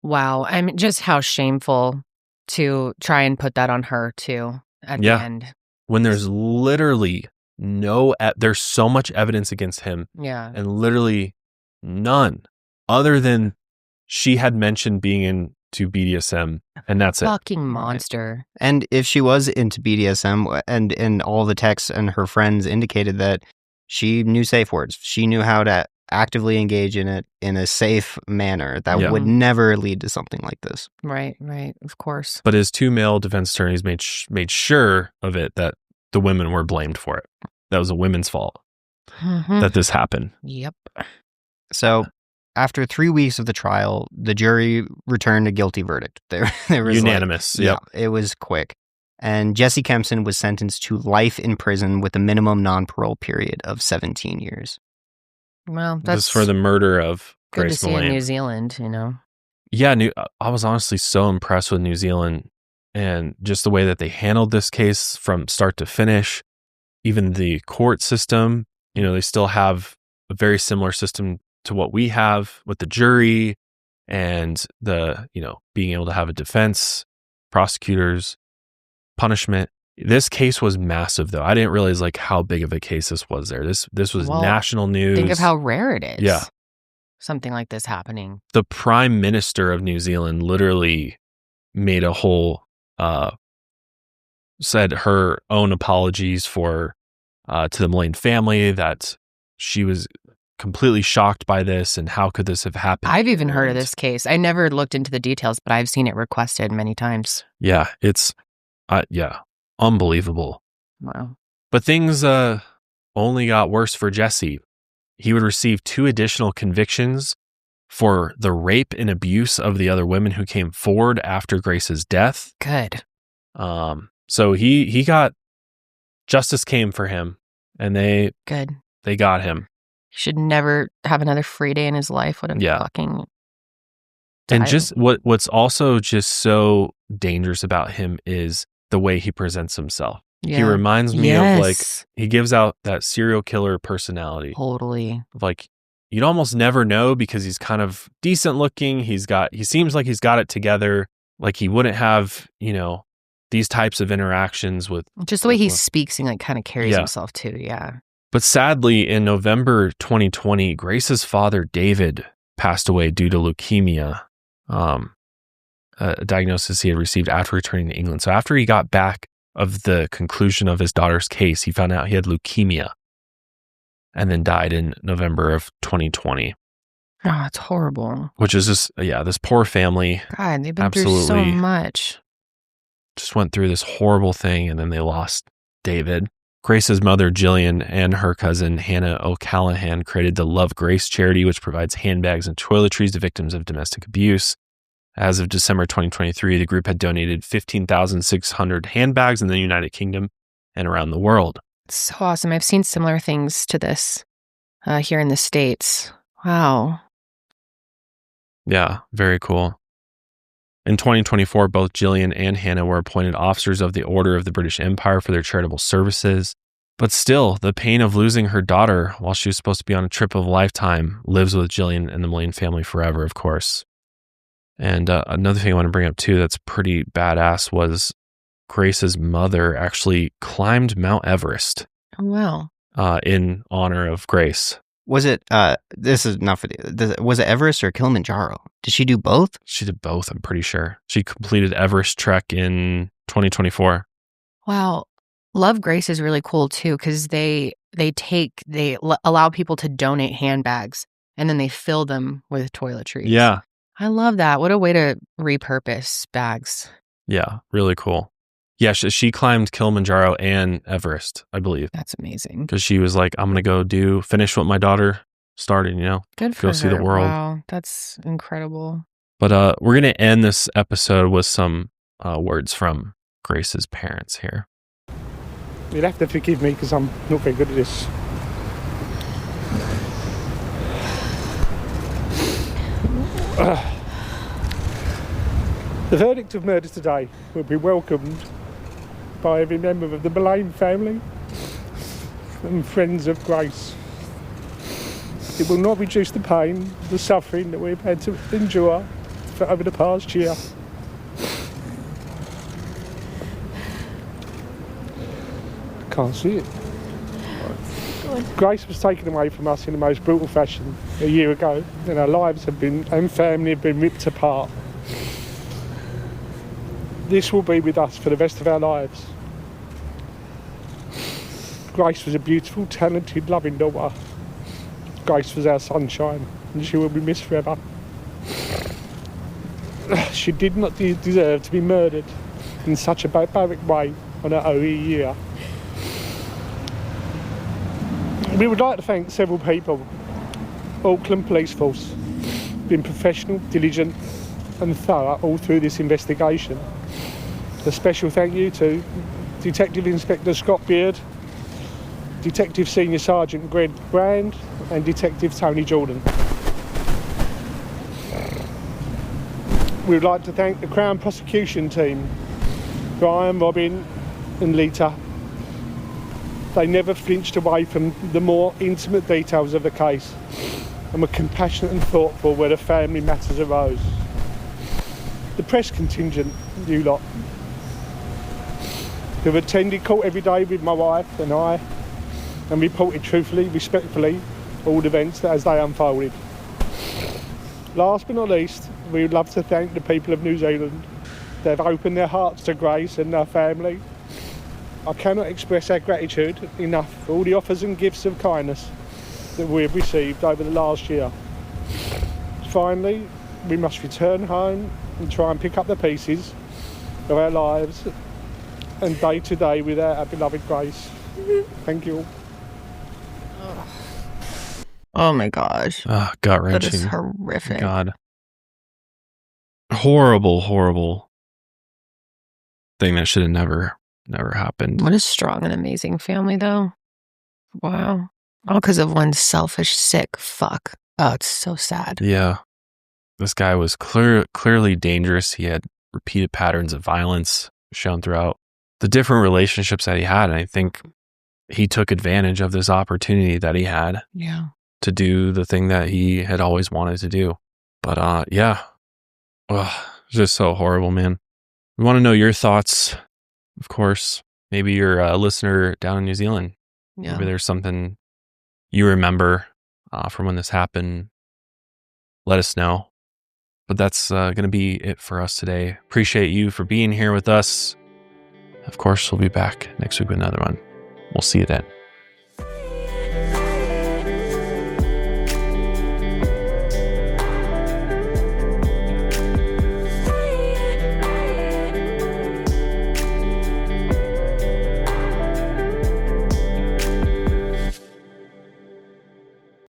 Wow. I mean, just how shameful to try and put that on her too at the end. When there's literally there's so much evidence against him. Yeah. And literally none other than she had mentioned being into BDSM, and that's it. Fucking monster. And if she was into BDSM, and in all the texts and her friends indicated that she knew safe words, she knew how to actively engage in it in a safe manner that would never lead to something like this. Right, of course. But his two male defense attorneys made sure of it that the women were blamed for it. That was a women's fault that this happened. Yep. So after 3 weeks of the trial, the jury returned a guilty verdict. There was unanimous. It was quick. And Jesse Kempson was sentenced to life in prison with a minimum non-parole period of 17 years. Well, that's for the murder of good Grace to see Millane. in New Zealand, you know. Yeah, I was honestly so impressed with New Zealand and just the way that they handled this case from start to finish. Even the court system, they still have a very similar system to what we have with the jury and the, being able to have a defense, prosecutors, punishment. This case was massive, though. I didn't realize how big of a case this was there. This was national news. Think of how rare it is. Yeah. Something like this happening. The Prime Minister of New Zealand literally made a whole, said her own apologies to the Millane family, that she was completely shocked by this and how could this have happened. I've even heard of this case. I never looked into the details, but I've seen it requested many times. Yeah, it's unbelievable. Wow. But things only got worse for Jesse. He would receive 2 additional convictions for the rape and abuse of the other women who came forward after Grace's death. Good. So he got justice came for him, and they got him. He should never have another free day in his life. What a fucking. And just what's also just so dangerous about him is the way he presents himself. Yeah. He reminds me of he gives out that serial killer personality. Totally. You'd almost never know because he's kind of decent looking. He seems like he's got it together. He wouldn't have, these types of interactions with. Just the way he speaks and kind of carries himself too. Yeah. But sadly, in November 2020, Grace's father, David, passed away due to leukemia, a diagnosis he had received after returning to England. So after he got back of the conclusion of his daughter's case, he found out he had leukemia and then died in November of 2020. Oh, it's horrible. Which is just, this poor family. God, they've been through so much. Just went through this horrible thing, and then they lost David. Grace's mother, Jillian, and her cousin, Hannah O'Callahan, created the Love Grace charity, which provides handbags and toiletries to victims of domestic abuse. As of December 2023, the group had donated 15,600 handbags in the United Kingdom and around the world. It's so awesome. I've seen similar things to this here in the States. Wow. Yeah, very cool. In 2024, both Jillian and Hannah were appointed officers of the Order of the British Empire for their charitable services. But still, the pain of losing her daughter while she was supposed to be on a trip of a lifetime lives with Jillian and the Millane family forever, of course. And another thing I want to bring up too that's pretty badass was Grace's mother actually climbed Mount Everest. Oh, wow. In honor of Grace. Was it, this is not for was it Everest or Kilimanjaro? Did she do both? She did both, I'm pretty sure. She completed Everest Trek in 2024. Wow. Love Grace is really cool too, because they allow people to donate handbags and then they fill them with toiletries. Yeah. I love that. What a way to repurpose bags. Yeah, really cool. Yeah, she climbed Kilimanjaro and Everest, I believe. That's amazing. Because she was like, I'm going to go finish what my daughter started, Good for her. Go see the world. Wow, that's incredible. But we're going to end this episode with some words from Grace's parents here. You'll have to forgive me because I'm not very good at this. The verdict of murder today will be welcomed by every member of the Millane family and friends of Grace. It will not reduce the pain, the suffering that we've had to endure for over the past year. I can't see it. Grace was taken away from us in the most brutal fashion a year ago, and our lives and family have been ripped apart. This will be with us for the rest of our lives. Grace was a beautiful, talented, loving daughter. Grace was our sunshine, and she will be missed forever. She did not deserve to be murdered in such a barbaric way on her only year. We would like to thank several people. Auckland Police Force, been professional, diligent and thorough all through this investigation. A special thank you to Detective Inspector Scott Beard, Detective Senior Sergeant Greg Brand and Detective Tony Jordan. We would like to thank the Crown Prosecution Team, Brian, Robin and Lita. They never flinched away from the more intimate details of the case and were compassionate and thoughtful where the family matters arose. The press contingent, you lot, who have attended court every day with my wife and I and reported truthfully, respectfully, all the events as they unfolded. Last but not least, we would love to thank the people of New Zealand. They've opened their hearts to Grace and her family. I cannot express our gratitude enough for all the offers and gifts of kindness that we have received over the last year. Finally, we must return home and try and pick up the pieces of our lives and day to day with our beloved Grace. Thank you. Oh my gosh. Gut-wrenching. That is horrific. God. Horrible thing that should have never happened. What a strong and amazing family, though. Wow. All because of one selfish, sick fuck. Oh, it's so sad. Yeah. This guy was clearly dangerous. He had repeated patterns of violence shown throughout the different relationships that he had. And I think he took advantage of this opportunity that he had to do the thing that he had always wanted to do. But yeah. Ugh, it's just so horrible, man. We want to know your thoughts. Of course, maybe you're a listener down in New Zealand. Yeah. Maybe there's something you remember from when this happened. Let us know. But that's going to be it for us today. Appreciate you for being here with us. Of course, we'll be back next week with another one. We'll see you then.